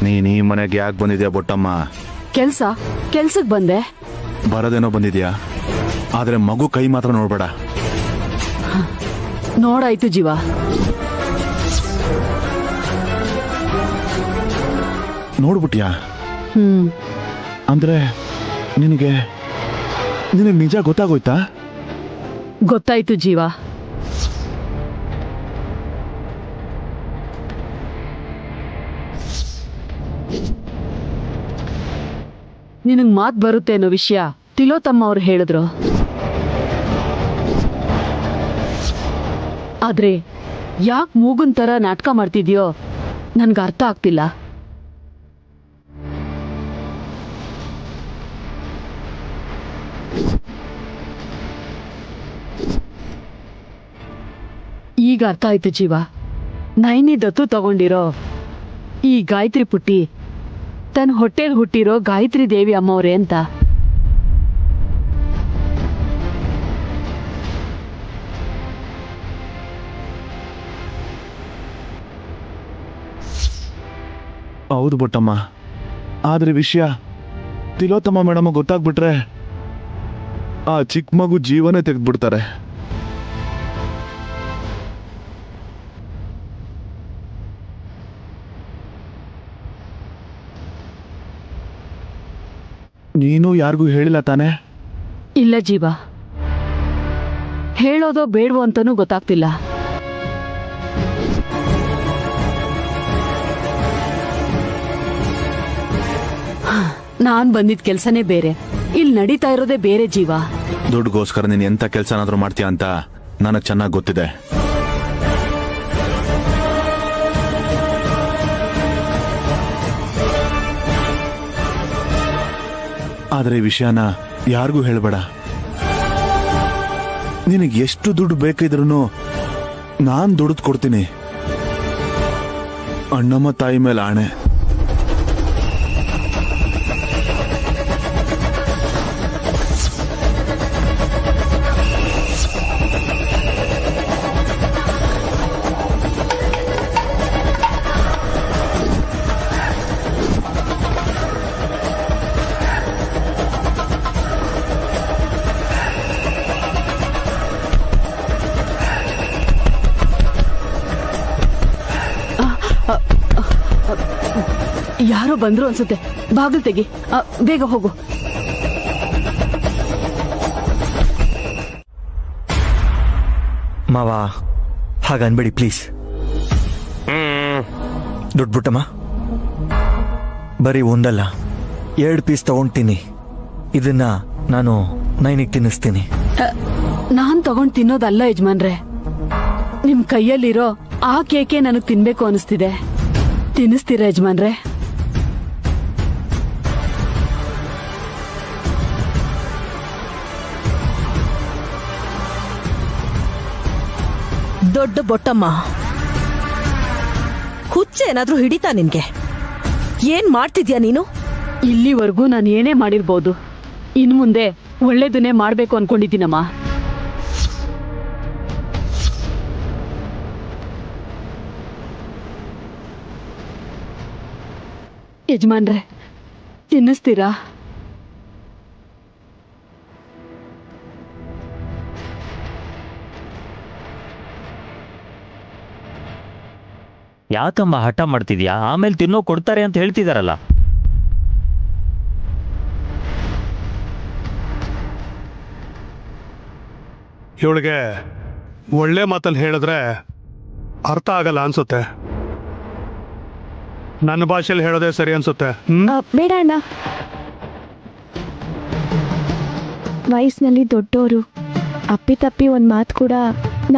ನೀನ್ ಈ ಮನೆಗೆ ಯಾಕೆ ಬಂದಿದ್ಯಾ ಬೊಟ್ಟಮ್ಮ? ಕೆಲ್ಸಕ್ ಬಂದೆ. ಬರೋದೇನೋ ಬಂದಿದ್ಯಾ, ಆದ್ರೆ ಮಗು ಕೈ ಮಾತ್ರ ನೋಡ್ಬೇಡ. ನೋಡಾಯ್ತು ಜೀವ. ನೋಡ್ಬಿಟ್ಯಾ? ಅಂದ್ರೆ ನಿನಗೆ ನಿಜ ಗೊತ್ತಾಗೋಯ್ತಾ? ಗೊತ್ತಾಯ್ತು ಜೀವ. ನಿನಗ್ ಮಾತ್ ಬರುತ್ತೆ ಅನ್ನೋ ವಿಷಯ ತಿಲೋತ್ತಮ್ಮ ಅವ್ರು ಹೇಳಿದ್ರು. ಆದ್ರೆ ಯಾಕೆ ಮೂಗುನ್ ತರ ನಾಟಕ ಮಾಡ್ತಿದ್ಯೋ ನನ್ಗೆ ಅರ್ಥ ಆಗ್ತಿಲ್ಲ. ಈಗ ಅರ್ಥ ಆಯ್ತು ಜೀವ. ನೈನಿ ದತ್ತು ತಗೊಂಡಿರೋ ಈ ಗಾಯತ್ರಿ ಪುಟ್ಟಿ ತನ್ನ ಹೊಟ್ಟೆಲ್ ಹುಟ್ಟಿರೋ ಗಾಯತ್ರಿ ದೇವಿ ಅಮ್ಮವ್ರೆ ಅಂತ. ಹೌದು ಬೊಟ್ಟಮ್ಮ, ಆದ್ರೆ ವಿಷಯ ತಿಲೋತ್ತಮ ಮೇಡಮ್ ಗೊತ್ತಾಗ್ಬಿಟ್ರೆ ಆ ಚಿಕ್ಕ ಮಗು ಜೀವನೇ ತೆಗೆದ್ಬಿಡ್ತಾರೆ. ನೀನು ಯಾರಿಗೂ ಹೇಳಿಲ್ಲ ತಾನೆ? ಇಲ್ಲ ಜೀವ, ಹೇಳೋದೋ ಬೇಡವೋ ಅಂತಾನೂ ಗೊತ್ತಾಗ್ತಿಲ್ಲ. ನಾನ್ ಬಂದಿದ್ ಕೆಲ್ಸನೇ ಬೇರೆ, ಇಲ್ಲಿ ನಡೀತಾ ಇರೋದೇ ಬೇರೆ ಜೀವ. ದುಡ್ಡುಗೋಸ್ಕರ ನೀನು ಎಂತ ಕೆಲಸನಾದ್ರೂ ಮಾಡ್ತೀಯ ಅಂತ ನನಗೆ ಚೆನ್ನಾಗಿ ಗೊತ್ತಿದೆ. ಆದ್ರೆ ಈ ವಿಷಯನ ಯಾರಿಗೂ ಹೇಳಬೇಡ. ನಿನಗೆ ಎಷ್ಟು ದುಡ್ಡು ಬೇಕಿದ್ರು ನಾನ್ ದುಡ್ದು ಕೊಡ್ತೀನಿ. ಅಣ್ಣಮ್ಮ ತಾಯಿ ಮೇಲೆ ಆಣೆ. ಯಾರೋ ಬಂದ್ರು ಅನ್ಸುತ್ತೆ, ಬಾಗಿಲು ತೆಗಿ, ಬೇಗ ಹೋಗು. ಮಾವ ಹಾಗನ್ಬೇಡಿ ಪ್ಲೀಸ್. ದುಡ್ಡು ಬಿಟ್ಟಮ್ಮ, ಬರೀ ಒಂದಲ್ಲ 2 ಪೀಸ್ ತಗೊಂಡ್ತೀನಿ. ಇದನ್ನ ನಾನು ನೈನಿಗೆ ತಿನ್ನಿಸ್ತೀನಿ. ನಾನ್ ತಗೊಂಡ್ ತಿನ್ನೋದಲ್ಲ ಯಜಮಾನ್ರೆ, ನಿಮ್ ಕೈಯಲ್ಲಿರೋ ಆ ಕೇಕೆ ನನಗ್ ತಿನ್ಬೇಕು ಅನಿಸ್ತಿದೆ. ತಿನ್ನಿಸ್ತೀರಾ ಯಜಮಾನ್ರೆ? ದೊಡ್ಡ ಬೊಟ್ಟಮ್ಮ, ಹುಚ್ಚೇನಾದ್ರೂ ಹಿಡಿತಾ ನಿನ್ಗೆ? ಏನ್ ಮಾಡ್ತಿದ್ಯಾ ನೀನು? ಇಲ್ಲಿವರೆಗೂ ನಾನು ಏನೇ ಮಾಡಿರ್ಬೋದು, ಇನ್ ಮುಂದೆ ಒಳ್ಳೇದನ್ನೇ ಮಾಡ್ಬೇಕು ಅನ್ಕೊಂಡಿದ್ದೀನಮ್ಮ. ಯಜಮಾನ್ರೆ, ತಿನ್ನಿಸ್ತೀರಾ? ಯಾಕಮ್ಮ ಹಠ ಮಾಡ್ತಿದ್ಯಾ? ಆಮೇಲೆ ತಿನ್ನೋ ಕೊಡ್ತಾರೆ ಅಂತ ಹೇಳ್ತಿದಾರಲ್ಲ. ಇವಳಿಗೆ ಒಳ್ಳೆ ಮಾತಲ್ಲಿ ಹೇಳಿದ್ರೆ ಅರ್ಥ ಆಗಲ್ಲ ಅನ್ಸುತ್ತೆ. ನನ್ನ ಭಾಷೆಯಲ್ಲಿ ಹೇಳೋದೇ ಸರಿ ಅನ್ಸುತ್ತೆ. ಬೇಡ ಅಣ್ಣ, ವಯಸ್ಸಿನಲ್ಲಿ ದೊಡ್ಡೋರು, ಅಪ್ಪಿತಪ್ಪಿ ಒಂದ್ ಮಾತು ಕೂಡ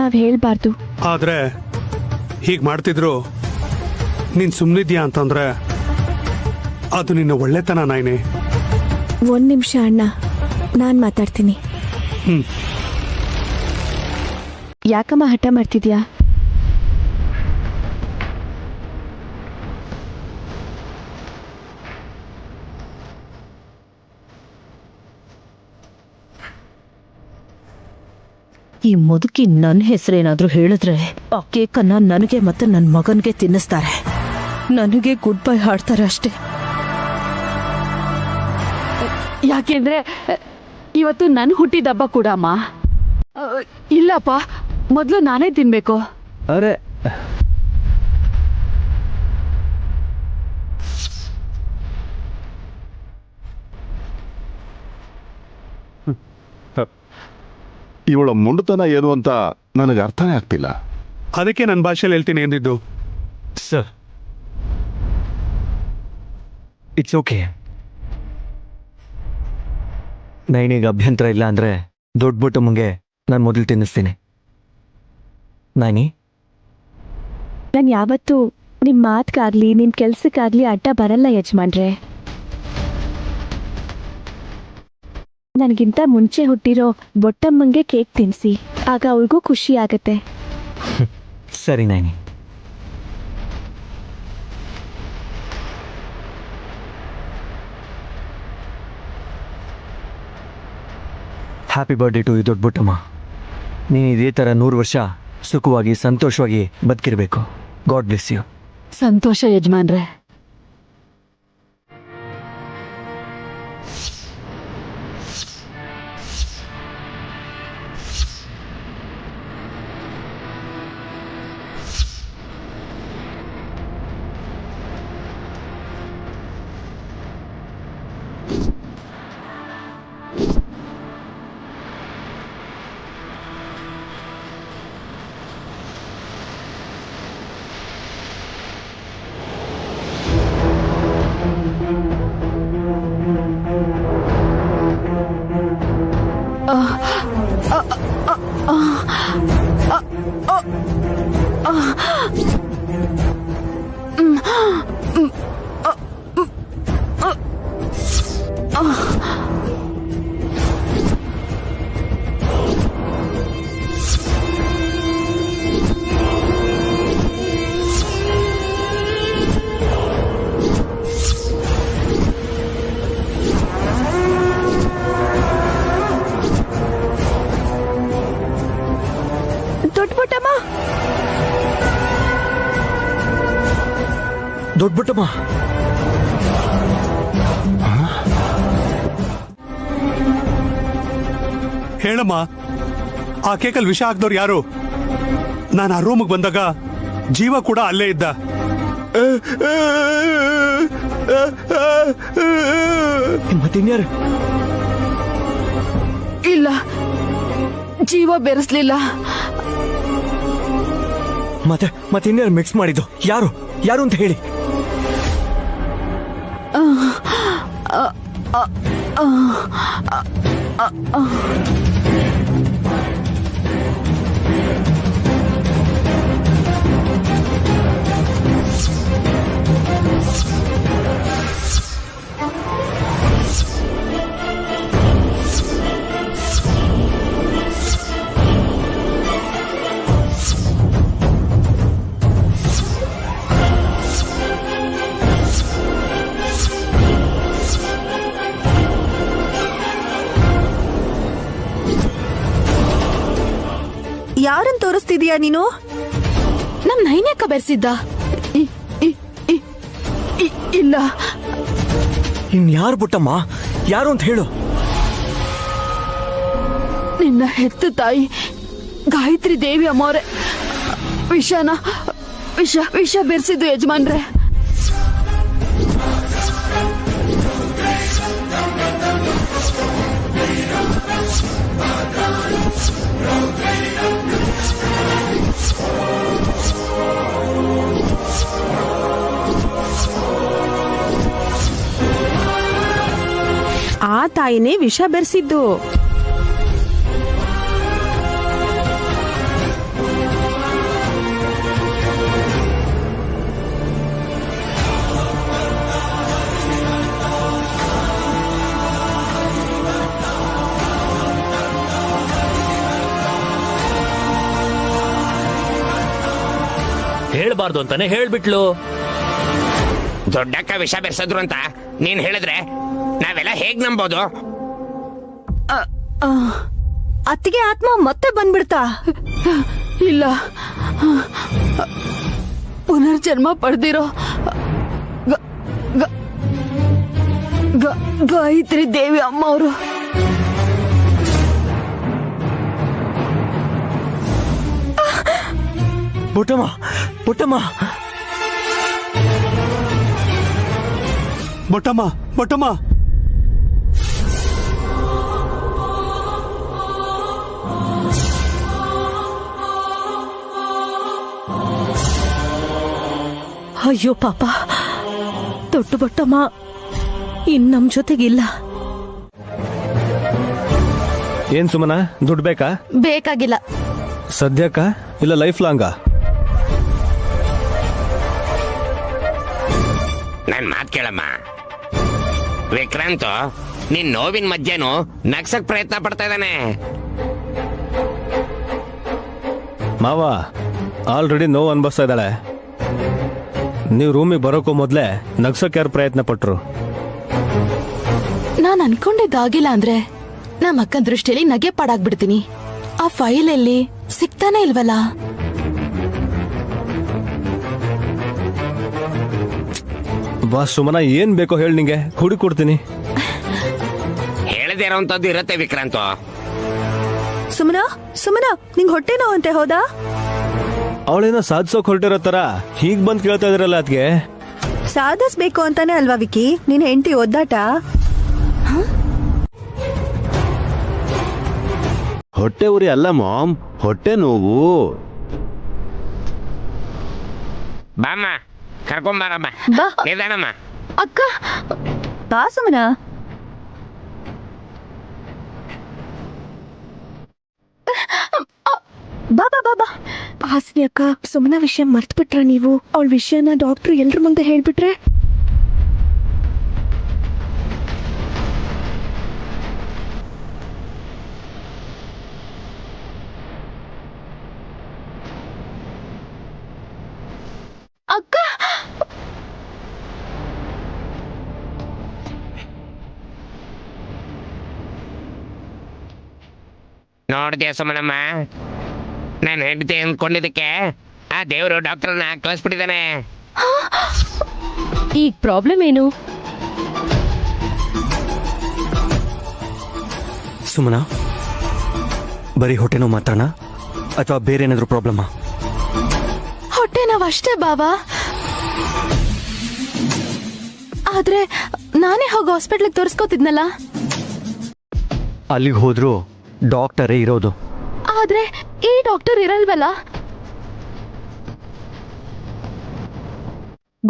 ನಾವ್ ಹೇಳ್ಬಾರ್ದು. ಆದ್ರೆ ಹೀಗ್ ಮಾಡ್ತಿದ್ರು ನೀನ್ ಸುಮ್ನಿದ್ಯಾ ಅಂತಂದ್ರೆ ಅದು ನಿನ್ನ ಒಳ್ಳೆತನ ನಾಯಿನಿ. 1 ನಿಮಿಷ ಅಣ್ಣ, ನಾನ್ ಮಾತಾಡ್ತೀನಿ. ಯಾಕಮ್ಮ ಹಠ ಮಾಡ್ತಿದ್ಯಾ? ಈ ಮುದುಕಿ ನನ್ನ ಹೆಸರೇನಾದ್ರೂ ಹೇಳಿದ್ರೆ ಆ ಕೇಕನ್ನ ನನಗೆ ಮತ್ತೆ ನನ್ನ ಮಗನ್ಗೆ ತಿನ್ನಿಸ್ತಾರೆ. ನನಗೆ ಗುಡ್ ಬೈ ಹಾಡ್ತಾರೆ ಅಷ್ಟೇ. ಯಾಕೆಂದ್ರೆ ಇವತ್ತು ನನ್ ಹುಟ್ಟಿದಬ್ಬ ಕೂಡ ಅಮ್ಮ. ಇಲ್ಲಪ್ಪ, ಮೊದ್ಲು ನಾನೇ ತಿನ್ಬೇಕು. ಅರೆ ಇವಳ ಮುಂಡತನ ಏನು ಅಂತ ನನಗೆ ಅರ್ಥನೇ ಆಗ್ತಿಲ್ಲ. ಅದಕ್ಕೆ ನನ್ನ ಭಾಷೆಯಲ್ಲಿ ಹೇಳ್ತೀನಿ ಎಂದಿದ್ದು. Sir, it's okay. ನೈನಿಗೆ ಅಭ್ಯಂತರ ಇಲ್ಲ ಅಂದ್ರೆ ದೊಡ್ಡ ಬುಟ್ಟಮ್ಮಂಗೆ ನಾನು ಮೊದಲು ತಿನ್ನಿಸ್ತೀನಿ. ನೈನಿ, ನಾನು ಯಾವತ್ತೂ ನಿಮ್ಮ ಮಾತ್ಗಾಗ್ಲಿ ನಿಮ್ಮ ಕೆಲ್ಸಕ್ಕಾಗ್ಲಿ ಅಡ್ಡ ಬರಲ್ಲ ಯಜಮಾನ್ರೆ. ನನಗಿಂತ ಮುಂಚೆ ಹುಟ್ಟಿರೋ ಬೊಟ್ಟಮ್ಮಂಗೆ ಕೇಕ್ ತಿನ್ನಿಸಿ, ಆಗ ಅವಳಿಗೂ ಖುಷಿ ಆಗತ್ತೆ. ಸರಿ Naini. Happy birthday to you ದೊಡ್ಡ ಬುಟ್ಟಮ್ಮ. ನೀನು ಇದೇ ಥರ 100 ವರ್ಷ ಸುಖವಾಗಿ ಸಂತೋಷವಾಗಿ ಬದುಕಿರಬೇಕು. God bless you. ಸಂತೋಷ ಯಜಮಾನ್ರೆ. ದೊಡ್ಡ ಬುಟ್ಟಮ್ಮ, ಹೇಳಮ್ಮ, ಆ ಕೇಕಲ್ಲಿ ವಿಷ ಹಾಕ್ದವ್ರು ಯಾರು? ನಾನು ಆ ರೂಮ್ಗೆ ಬಂದಾಗ ಜೀವ ಕೂಡ ಅಲ್ಲೇ ಇದ್ದ. ಮತ್ತಿನ್ಯಾರು? ಇಲ್ಲ, ಜೀವ ಬೆರೆಸ್ಲಿಲ್ಲ. ಮತ್ತಿನ್ಯಾರು ಮಿಕ್ಸ್ ಮಾಡಿದ್ದು? ಯಾರು ಯಾರು ಅಂತ ಹೇಳಿ. ಯಾರನ್ ತೋರಿಸ್ತಿದೀಯಾ ನೀನು? ನಮ್ ನೈನ್ಯಕ್ಕ ಬೆರೆಸಿದ್ದ. ಇಲ್ಲ. ಇನ್ಯಾರು ಬುಟ್ಟಮ್ಮ? ಯಾರು ಅಂತ ಹೇಳು. ನಿನ್ನ ಹೆತ್ತ ತಾಯಿ ಗಾಯತ್ರಿ ದೇವಿ ಅಮ್ಮವ್ರೆ ವಿಷ ಬೆರೆಸಿದ್ದು ಯಜಮಾನ್ರೆ. ಆ ತಾಯಿನೇ ವಿಷ ಬೆರೆಸಿದ್ದು. ಹೇಳ್ಬಾರ್ದು ಅಂತಾನೆ ಹೇಳ್ಬಿಟ್ಲು. ದೊಡ್ಡಕ್ಕ ವಿಷ ಬೆರೆಸಿದ್ರು ಅಂತ ನೀನ್ ಹೇಳಿದ್ರೆ ನಾವೆಲ್ಲ ಹೇಗ್ ನಂಬೋದು? ಅತ್ತಿಗೆ ಆತ್ಮ ಮತ್ತೆ ಬಂದ್ಬಿಡ್ತಾ? ಇಲ್ಲ, ಪುನರ್ಜನ್ಮ ಪಡೆದಿರೋ ಗಾಯತ್ರಿ ದೇವಿ ಅಮ್ಮವರು. ಬುಟ್ಟಮ್ಮ, ಬುಟ್ಟಮ್ಮ, ಬೊಟ್ಟಮ್ಮ, ಬೊಟ್ಟಮ್ಮ. ಅಯ್ಯೋ ಪಾಪ, ದೊಡ್ಡ ಬೊಟ್ಟಮ್ಮ ಇನ್ ನಮ್ ಜೊತೆಗಿಲ್ಲ. ಏನ್ ಸುಮನ, ದುಡ್ಡು ಬೇಕಾ? ಬೇಕಾಗಿಲ್ಲ. ಸದ್ಯಕ್ಕ ಇಲ್ಲ ಲೈಫ್ ಲಾಂಗಾ? ನನ್ ಮಾತ್ ಕೇಳಮ್ಮ. ವಿಕ್ರಾಂತ್ ನಿನ್ ನೋವಿನ ಮಧ್ಯೆನು ನಗ್ಸಕ್ ಪ್ರಯತ್ನ ಪಡ್ತಾ ಇದ್ದಾನೆ. ಮಾವ ಆಲ್ರೆಡಿ ನೋವು ಅನ್ಭವಿಸ್ತಾ ಇದ್ದಾಳೆ. ನೀವು ರೂಮಿಗೆ ಬರೋಕ್ಕೂ ಮೊದಲೇ ನಗ್ಸೋಕೆ ಯಾರು ಪ್ರಯತ್ನ ಪಟ್ರು? ನಾನ್ ಅನ್ಕೊಂಡಿದ್ದಾಗಿಲ್ಲ ಅಂದ್ರೆ ನಮ್ಮ ಅಕ್ಕ ದೃಷ್ಟಿಯಲ್ಲಿ ನಗೆ ಪಾಡಾಗ್ಬಿಡ್ತೀನಿ. ಆ ಫೈಲ್ ಎಲ್ಲಿ ಸಿಗ್ತಾನೆ ಇಲ್ವಲ್ಲ. ಬಾ ಸುಮನ, ಏನ್ ಬೇಕೋ ಹೇಳಿ, ನಿಂಗೆ ಹುಡುಕಿ ಕೊಡ್ತೀನಿ. ಹೇಳದೇ ಇರೋಂಥದ್ದು ಇರತ್ತೆ ವಿಕ್ರಾಂತ್. ಸುಮನ ನಿಂಗ್ ಹೊಟ್ಟೆ ನೋವಂತೆ ಹೌದಾ? ಅವಳೇನೋ ಸಾಧಿಸೋಕ್ ಹೊರಟಿರೋ ತರ ಹೀಗ್ ಬಂದ್ ಕೇಳ್ತಾ ಇದ್ರಲ್ಲ. ಅದ್ಗೆ ಸಾಧಿಸ್ಬೇಕು ಅಂತಾನೆ ಅಲ್ವಾ ವಿಕಿ ನಿನ್ ಹೆಂಡತಿ ಒದ್ದಾಟ? ಹೊಟ್ಟೆ ಉರಿ ಅಲ್ಲ ಮಾಮ್, ಹೊಟ್ಟೆ ನೋವು. ಬಾಮ್ಮ, ಕರ್ಕೊಂಬಾರಮ್ಮ. ನಿಧಾನಮ್ಮ. ಅಕ್ಕ ಬಾ ಸುಮನ. ಬಾ ಬಾ ಬಾ ಬಾ. ಹಾಸಿನಿ ಅಕ್ಕ, ಸುಮನ ವಿಷಯ ಮರ್ತ್ ಬಿಟ್ರ ನೀವು? ಅವಳ ವಿಷಯನ ಡಾಕ್ಟರ್ ಎಲ್ರ ಮುಂದೆ ಹೇಳ್ಬಿಟ್ರೆ? ಅಕ್ಕ ನೋಡ್ದೆ ಸುಮನಮ್ಮ, ನಾನು ಹೆಂಡತಿ ಅಂದ್ಕೊಂಡಿದ್ದಕ್ಕೆ ಆ ದೇವರು ಡಾಕ್ಟರ್ನ ಕಳಿಸ್ಬಿಟ್ಟಿದ್ದಾನೆ. ಈಗ ಪ್ರಾಬ್ಲಮ್ ಏನು? ಸುಮನ, ಬರೀ ಹೊಟ್ಟೆ ನೋವು ಮಾತ್ರನಾ ಅಥವಾ ಬೇರೆ ಏನಾದರೂ ಪ್ರಾಬ್ಲಮ್ಮಾ? ಹೊಟ್ಟೆ ನೋವು ಅಷ್ಟೇ ಬಾವಾ. ಆದ್ರೆ ನಾನೇ ಹೋಗಿ ಹಾಸ್ಪಿಟ್ಲಿಗೆ ತೋರಿಸ್ಕೋತಿದ್ನಲ್ಲ. ಅಲ್ಲಿಗೆ ಹೋದ್ರು ಡಾಕ್ಟರೇ ಇರೋದು. ಆದ್ರೆ ಈ ಡಾಕ್ಟರ್ ಇರಲ್ವಲ್ಲ.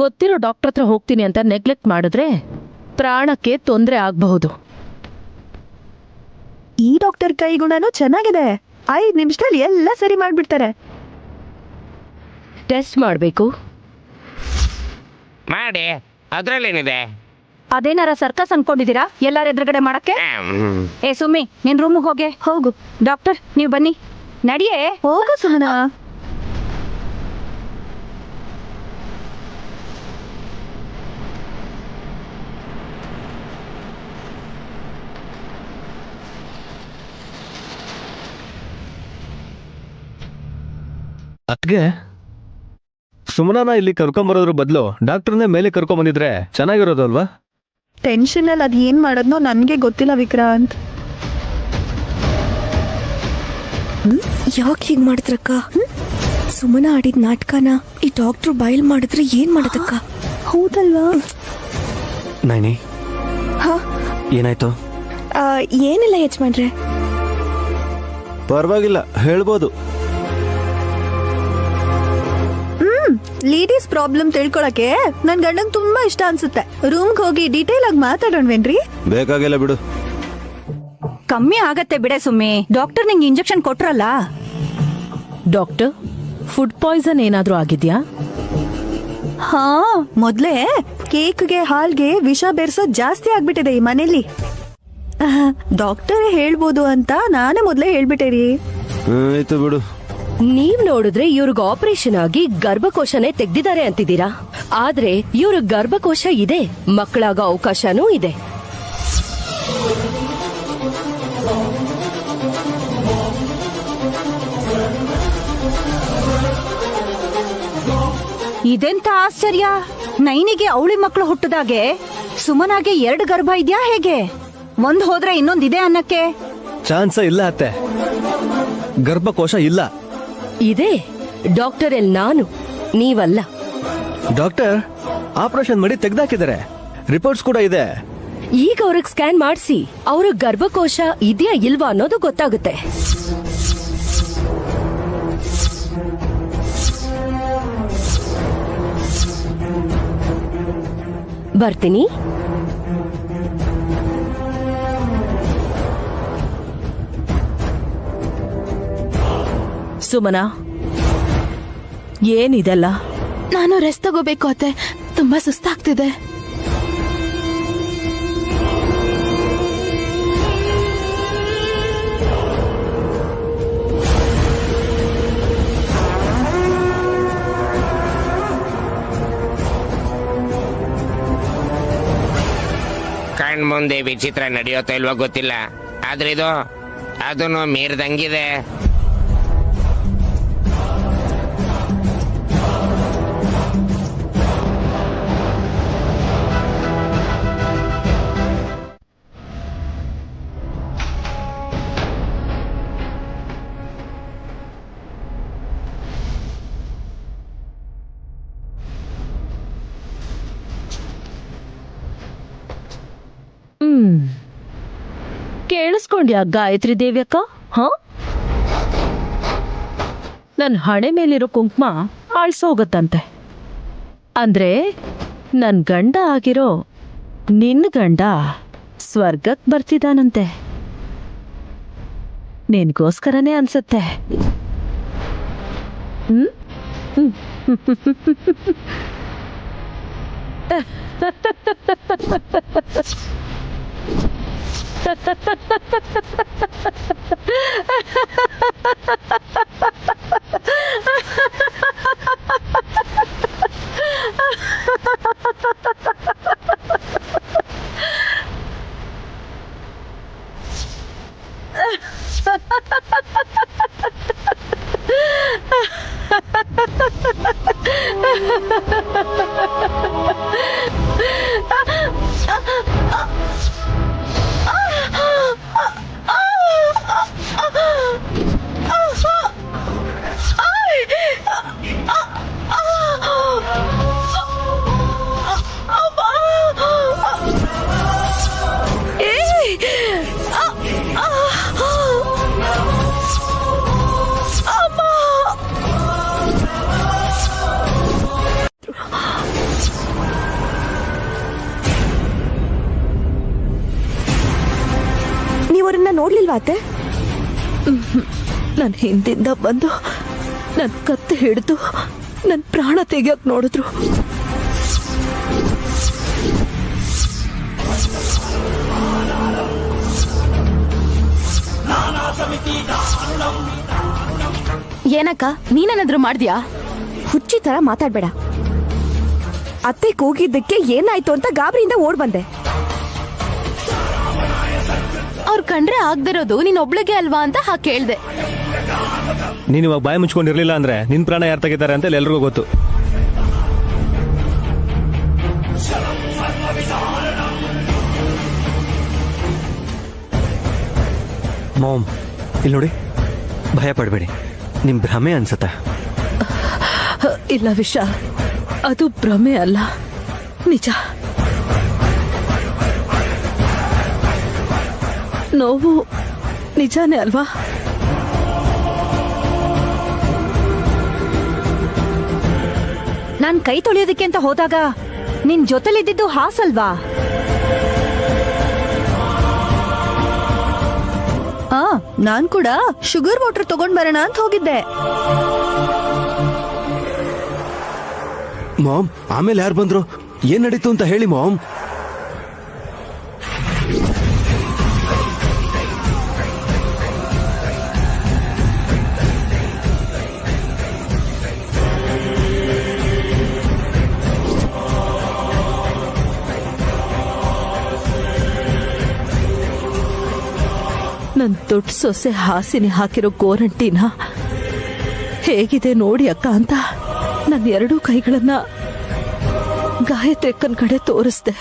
ಗೊತ್ತಿರೋ ಡಾಕ್ಟರ್ ಹತ್ರ ಹೋಗ್ತೀನಿ ಅಂತ ನೆಗ್ಲೆಕ್ಟ್ ಮಾಡಿದ್ರೆ ಪ್ರಾಣಕ್ಕೆ ತೊಂದರೆ ಆಗಬಹುದು. ಈ ಡಾಕ್ಟರ್ ಕೈಗುಣನೂ ಚೆನ್ನಾಗಿದೆ. 5 ನಿಮಿಷದಲ್ಲಿ ಎಲ್ಲ ಸರಿ ಮಾಡ್ಬಿಡ್ತಾರೆ. ಟೆಸ್ಟ್ ಮಾಡಬೇಕು ಮಾಡಿ, ಅದ್ರಲ್ಲೇನಿದೆ? ಅದೇನಾರ ಸರ್ಕಸ್ ಅನ್ಕೊಂಡಿದ್ದೀರಾ ಎಲ್ಲಾರ ಎದುರುಗಡೆ ಮಾಡಕ್ಕೆ? ಏ ಸುಮ್ಮಿ, ನಿನ್ ರೂಮಿಗೆ ಹೋಗೆ. ಹೋಗು. ಡಾಕ್ಟರ್ ನೀವು ಬನ್ನಿ. ನಡಿಯೇ. ಹೋಗು ಸುಮನ. ಅದ್ಗೆ ಸುಮನನ ಇಲ್ಲಿ ಕರ್ಕೊಂಬರೋದ್ರ ಬದಲು ಡಾಕ್ಟರ್ನೇ ಮೇಲೆ ಕರ್ಕೊಂಬಂದಿದ್ರೆ ಚೆನ್ನಾಗಿರೋದು ಅಲ್ವಾ? ಟೆನ್ಷನ್ ಅಲ್ಲಿ ಅದ್ ಏನ್ ಮಾಡೋದ್ನೋ ನನ್ಗೆ ಗೊತ್ತಿಲ್ಲ ವಿಕ್ರಾಂತ್. ಯಾಕೆ ಹೀಗ್ ಮಾಡಿದ್ರಕ್ಕ? ಸುಮನ ಆಡಿದ ನಾಟಕನ ಈ ಡಾಕ್ಟ್ರು ಬಯಲ್ ಮಾಡಿದ್ರೆ ಏನ್ ಮಾಡೋದಕ್ಕ? ಹೌದಲ್ವಾ? ನೈನಿ, ಏನಾಯ್ತು? ಏನಿಲ್ಲ ಯಜಮಾನ್ರೆ. ಪರವಾಗಿಲ್ಲ, ಹೇಳ್ಬೋದು. ಲೇಡೀಸ್ ಪ್ರಾಬ್ಲಮ್ ತಿಳ್ಕೊಳಕ್ಕೆ ನನ್ ಗಂಡಂಗ್ ತುಂಬಾ ಇಷ್ಟ ಅನ್ಸುತ್ತೆ. ರೂಮ್ಗೆ ಹೋಗಿ ಡೀಟೇಲ್ ಆಗಿ ಮಾತಾಡೋಣ್ವೇನ್ರಿ? ಬೇಕಾಗಿಲ್ಲ ಬಿಡು. ಕಮ್ಮಿ ಆಗತ್ತೆ ಬಿಡೆ ಸುಮ್ಮಿ. ಡಾಕ್ಟರ್ ನಿಂಗೆ ಇಂಜೆಕ್ಷನ್ ಕೊಟ್ರಲ್ಲ. ಡಾಕ್ಟರ್, ಫುಡ್ ಪಾಯ್ಸನ್ ಏನಾದ್ರೂ ಆಗಿದ್ಯಾ? ಹಾ, ಮೊದ್ಲೇ ಕೇಕ್ಗೆ ಹಾಲ್ಗೆ ವಿಷ ಬೆರೆಸೋದ್ ಜಾಸ್ತಿ ಆಗ್ಬಿಟ್ಟಿದೆ ಈ ಮನೇಲಿ. ಡಾಕ್ಟರೇ ಹೇಳ್ಬೋದು ಅಂತ ನಾನೇ ಮೊದ್ಲೇ ಹೇಳ್ಬಿಟ್ಟೆ. ಆಯ್ತು ಬಿಡು. ನೀವ್ ನೋಡಿದ್ರೆ ಇವ್ರಿಗೆ ಆಪರೇಷನ್ ಆಗಿ ಗರ್ಭಕೋಶನೇ ತೆಗ್ದಿದ್ದಾರೆ ಅಂತಿದ್ದೀರಾ. ಆದ್ರೆ ಇವ್ರ ಗರ್ಭಕೋಶ ಇದೆ, ಮಕ್ಕಳಾಗೋ ಅವಕಾಶನೂ ಇದೆ. ಇದೆಂತ ಆಶ್ಚರ್ಯ. ನೈನಿಗೆ ಅವಳಿ ಮಕ್ಕಳು ಹುಟ್ಟದಾಗೆ ಸುಮನಾಗೆ 2 ಗರ್ಭ ಇದ್ಯಾ ಹೇಗೆ? ಒಂದ್ ಹೋದ್ರೆ ಇನ್ನೊಂದಿದೆ ಅನ್ನಕ್ಕೆ ಚಾನ್ಸ ಇಲ್ಲ ಅತ್ತೆ. ಗರ್ಭಕೋಶ ಇಲ್ಲ. ಇದೆ. ಡಾಕ್ಟರ್ ಎಲ್ ನಾನು, ನೀವಲ್ಲ. ಡಾಕ್ಟರ್ ಆಪರೇಷನ್ ಮಾಡಿ ತೆಗ್ದಾಕಿದ್ದಾರೆ, ರಿಪೋರ್ಟ್ಸ್ ಕೂಡ ಇದೆ. ಈಗ ಅವ್ರಿಗೆ ಸ್ಕ್ಯಾನ್ ಮಾಡಿಸಿ ಅವ್ರ ಗರ್ಭಕೋಶ ಇದೆಯಾ ಇಲ್ವಾ ಅನ್ನೋದು ಗೊತ್ತಾಗುತ್ತೆ. ಬರ್ತೀನಿ. ಸುಮನ ಏನಿದೆಲ್ಲ? ನಾನು ರೆಸ್ಟ್ ತಗೋಬೇಕು ಅತ್ತೆ, ತುಂಬಾ ಸುಸ್ತಾಗ್ತಿದೆ. ಕಣ್ ಮುಂದೆ ವಿಚಿತ್ರ ನಡೆಯುತ್ತೋ ಇಲ್ವೋ ಗೊತ್ತಿಲ್ಲ, ಆದ್ರೆ ಇದು ಅದನ್ನು ಮೀರ್ದಂಗಿದೆ. ಕೇಳಿಸ್ಕೊಂಡ್ಯಾ ಗಾಯತ್ರಿ ದೇವ್ಯಕ್ಕ? ಹ, ನನ್ ಹಣೆ ಮೇಲಿರೋ ಕುಂಕುಮ ಆಳ್ಸೋಗತ್ತಂತೆ. ಅಂದ್ರೆ ನನ್ ಗಂಡ ಆಗಿರೋ ನಿನ್ನ ಗಂಡ ಸ್ವರ್ಗಕ್ ಬರ್ತಿದಾನಂತೆ. ನಿನ್ಗೋಸ್ಕರನೇ ಅನ್ಸತ್ತೆ. ನೀವರನ್ನ ನೋಡ್ಲಿಲ್ವಾ ಅತ್ತೆ? ನನ್ ಹಿಂದಿಂದ ಬಂದು ನನ್ ಕತ್ತೆ ಹಿಡಿದು ನನ್ ಪ್ರಾಣ ತೆಗಿಯೋಕ್ ನೋಡಿದ್ರು. ಏನಕ್ಕ, ನೀನೇನಾದ್ರೂ ಮಾಡ್ದ್ಯಾ? ಹುಚ್ಚಿ ತರ ಮಾತಾಡ್ಬೇಡ. ಅತ್ತೆ ಕೂಗಿದ್ದಕ್ಕೆ ಏನಾಯ್ತು ಅಂತ ಗಾಬರಿಯಿಂದ ಓಡ್ ಬಂದೆ. ಅವ್ರು ಕಂಡ್ರೆ ಆಗ್ದಿರೋದು ನೀನ್ ಒಬ್ಳಿಗೆ ಅಲ್ವಾ ಅಂತ ಹಾಗೆ ಕೇಳ್ದೆ. ನೀನ್ ಇವಾಗ ಬಾಯಿ ಮುಚ್ಕೊಂಡಿರ್ಲಿಲ್ಲ ಅಂದ್ರೆ ನಿನ್ ಪ್ರಾಣ ಯಾರು ತೆಗಿತಾರೆ ಅಂತ ಎಲ್ರಿಗೂ ಗೊತ್ತು. ಮಾಮ್, ಇಲ್ಲಿ ನೋಡಿ, ಭಯ ಪಡಬೇಡಿ, ನಿಮ್ ಭ್ರಮೆ ಅನ್ಸತ್ತೆ. ಇಲ್ಲ ವಿಶಾಲ್, ಅದು ಭ್ರಮೆ ಅಲ್ಲ, ನಿಜ. ನೋವು ನಿಜಾನೇ ಅಲ್ವಾ? ನಾನ್ ಕೈ ತೊಳೆಯೋದಕ್ಕೆ ಅಂತ ಹೋದಾಗ ನಿನ್ ಜೊತೆಲಿದ್ದಿದ್ದು ಹಾಸಲ್ವಾ? ನಾನ್ ಕೂಡ ಶುಗರ್ ವಾಟರ್ ತಗೊಂಡ್ ಬರೋಣ ಅಂತ ಹೋಗಿದ್ದೆ. ಮಾಮ್, ಆಮೇಲೆ ಯಾರು ಬಂದ್ರು, ಏನ್ ನಡೀತು ಅಂತ ಹೇಳಿ ಮಾಮ್. ನನ್ ದೊಡ್ಡ ಸೊಸೆ ಹಾಸಿನಿ ಹಾಕಿರೋ ಗೋರಂಟಿನ ಹೇಗಿದೆ ನೋಡಿ ಅಕ್ಕ ಅಂತ ನನ್ನ ಎರಡೂ ಕೈಗಳನ್ನ ಗಾಯತ್ರಿಕ್ಕನ್ ಕಡೆ ತೋರಿಸ್ದೆ.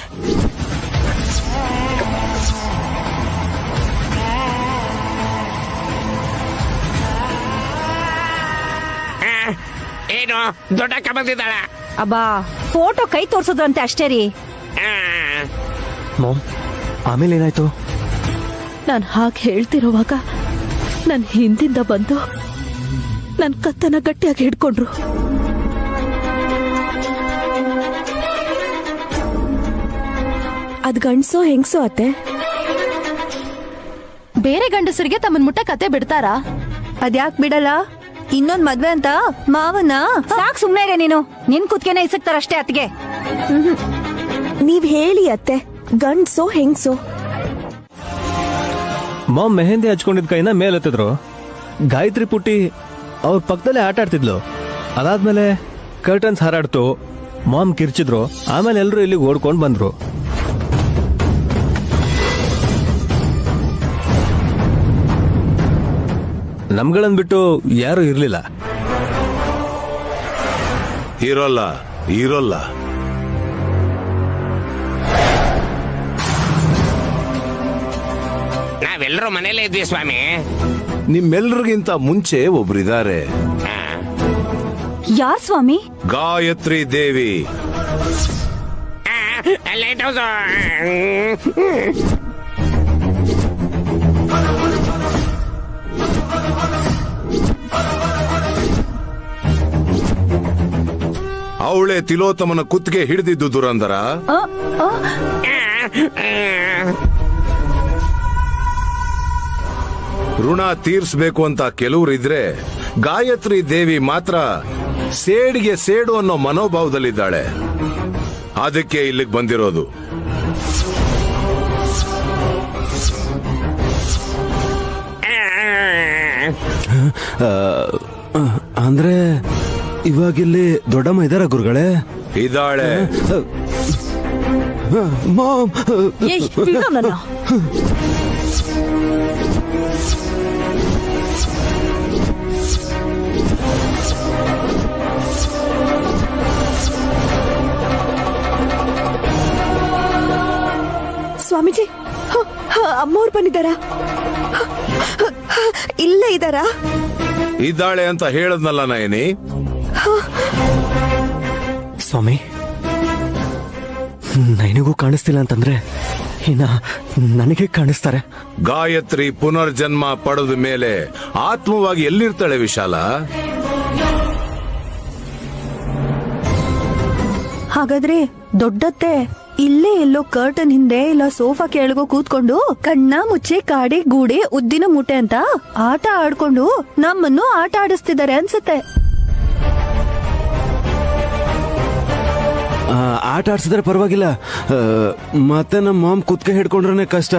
ಏನು ದೊಡ್ಡಕ್ಕ ಬಂದಿದ್ದಾಳ? ಅಬ್ಬಾ, ಫೋಟೋ ಕೈ ತೋರ್ಸೋದ್ರಂತೆ ಅಷ್ಟೇ ರೀ. ಮಾಮ್, ಆಮೇಲೆ ಏನಾಯ್ತು? ನಾನು ಹಾಗೆ ಹೇಳ್ತಿರೋವಾಗ ನನ್ನ ಹಿಂದಿಂದ ಬಂದು ನನ್ನ ಕತ್ತನ ಗಟ್ಟಿಯಾಗಿ ಹಿಡ್ಕೊಂಡ್ರು. ಅದ್ ಗಂಡ್ಸೋ ಹೆಂಗ್ಸೋ ಅತ್ತೆ? ಬೇರೆ ಗಂಡಸರಿಗೆ ತಮ್ಮನ್ ಮುಟ್ಟ ಕತೆ ಬಿಡ್ತಾರಾ? ಅದ್ಯಾಕ್ ಬಿಡಲ್ಲ? ಇನ್ನೊಂದ್ ಮದ್ವೆ ಅಂತ ಮಾವನ. ಸಾಕ್ ಸುಮ್ನೆ ಇರೆ ನೀನು. ನಿನ್ ಕುತ್ಕೆನ ಇಸಕ್ತಾರಷ್ಟೇ ಅತ್ತಿಗೆ. ನೀವ್ ಹೇಳಿ ಅತ್ತೆ, ಗಂಡ್ಸೋ ಹೆಂಗ್ಸೋ? ಮಾಮ್ ಮೆಹಂದಿ ಹಚ್ಕೊಂಡಿದ್ ಕೈನ ಮೇಲೆತ್ತಿದ್ರು. ಗಾಯತ್ರಿ ಪುಟ್ಟಿ ಅವ್ರ ಪಕ್ಕದಲ್ಲೇ ಆಟ ಆಡ್ತಿದ್ಲು. ಅದಾದ್ಮೇಲೆ ಕರ್ಟನ್ಸ್ ಹಾರಾಡ್ತು, ಮಾಮ್ ಕಿರ್ಚಿದ್ರು. ಆಮೇಲೆ ಎಲ್ರು ಇಲ್ಲಿಗೆ ಓಡ್ಕೊಂಡ್ ಬಂದ್ರು. ನಮ್ಗಳನ್ ಬಿಟ್ಟು ಯಾರು ಇರ್ಲಿಲ್ಲ. ಇರೋಲ್ಲ. ನಾವೆಲ್ಲರೂ ಮನೇಲೇ ಇದ್ವಿ ಸ್ವಾಮಿ. ನಿಮ್ಮೆಲ್ಲರಿಗಿಂತ ಮುಂಚೆ ಒಬ್ರಿದ್ದಾರೆ. ಯಾರ್ ಸ್ವಾಮಿ? ಗಾಯತ್ರಿ ದೇವಿ. Lighthouse. ಅವಳೇ ತಿಲೋತ್ತಮನ ಕುತ್ತಿಗೆ ಹಿಡಿದಿದ್ದು ದುರಂದರ. ಋಣ ತೀರ್ಸ್ಬೇಕು ಅಂತ ಕೆಲವರಿದ್ರೆ, ಗಾಯತ್ರಿ ದೇವಿ ಮಾತ್ರ ಸೇಡಿಗೆ ಸೇಡು ಅನ್ನೋ ಮನೋಭಾವದಲ್ಲಿದ್ದಾಳೆ. ಅದಕ್ಕೆ ಇಲ್ಲಿಗೆ ಬಂದಿರೋದು. ಅಂದ್ರೆ ಇವಾಗಿಲ್ಲಿ ದೊಡ್ಡಮ್ಮ ಇದಾರ ಗುರುಗಳೇ? ಇದ್ದಾಳೆ. ಸ್ವಾಮೀಜಿ, ಅಮ್ಮವ್ರು ಬಂದಿದ್ದಾರಾ? ಇಲ್ಲೇ ಇದ್ದಾರಾ? ಇದ್ದಾಳೆ ಅಂತ ಹೇಳದ್ನಲ್ಲ ನಯನಿ. ಸ್ವಾಮಿ, ನನಗೂ ಕಾಣಿಸ್ತಿಲ್ಲ ಅಂತಂದ್ರೆ ಇನ್ನ ನನಗೆ ಕಾಣಿಸ್ತಾರೆ. ಗಾಯತ್ರಿ ಪುನರ್ಜನ್ಮ ಪಡೆದ ಮೇಲೆ ಆತ್ಮವಾಗಿ ಎಲ್ಲಿರ್ತಾಳೆ ವಿಶಾಲ? ಹಾಗಾದ್ರೆ ದೊಡ್ಡತ್ತೆ ಇಲ್ಲೇ ಎಲ್ಲೋ ಕರ್ಟನ್ ಹಿಂದೆ ಇಲ್ಲ ಸೋಫಾ ಕೆಳಗೋ ಕೂತ್ಕೊಂಡು ಕಣ್ಣ ಮುಚ್ಚೆ ಕಾಡೆ ಗೂಡೆ ಉದ್ದಿನ ಮೂಟೆ ಅಂತ ಆಟ ಆಡ್ಕೊಂಡು ನಮ್ಮನ್ನು ಆಟ ಆಡಿಸ್ತಿದ್ದಾರೆ ಅನ್ಸುತ್ತೆ. ಆಟ ಆಡ್ಸಿದ್ರೆ ಪರವಾಗಿಲ್ಲ, ಮತ್ತೆ ನಮ್ಮ ಮಾಮ್ ಕುತ್ಕೆ ಹಿಡ್ಕೊಂಡ್ರೆ ಕಷ್ಟ.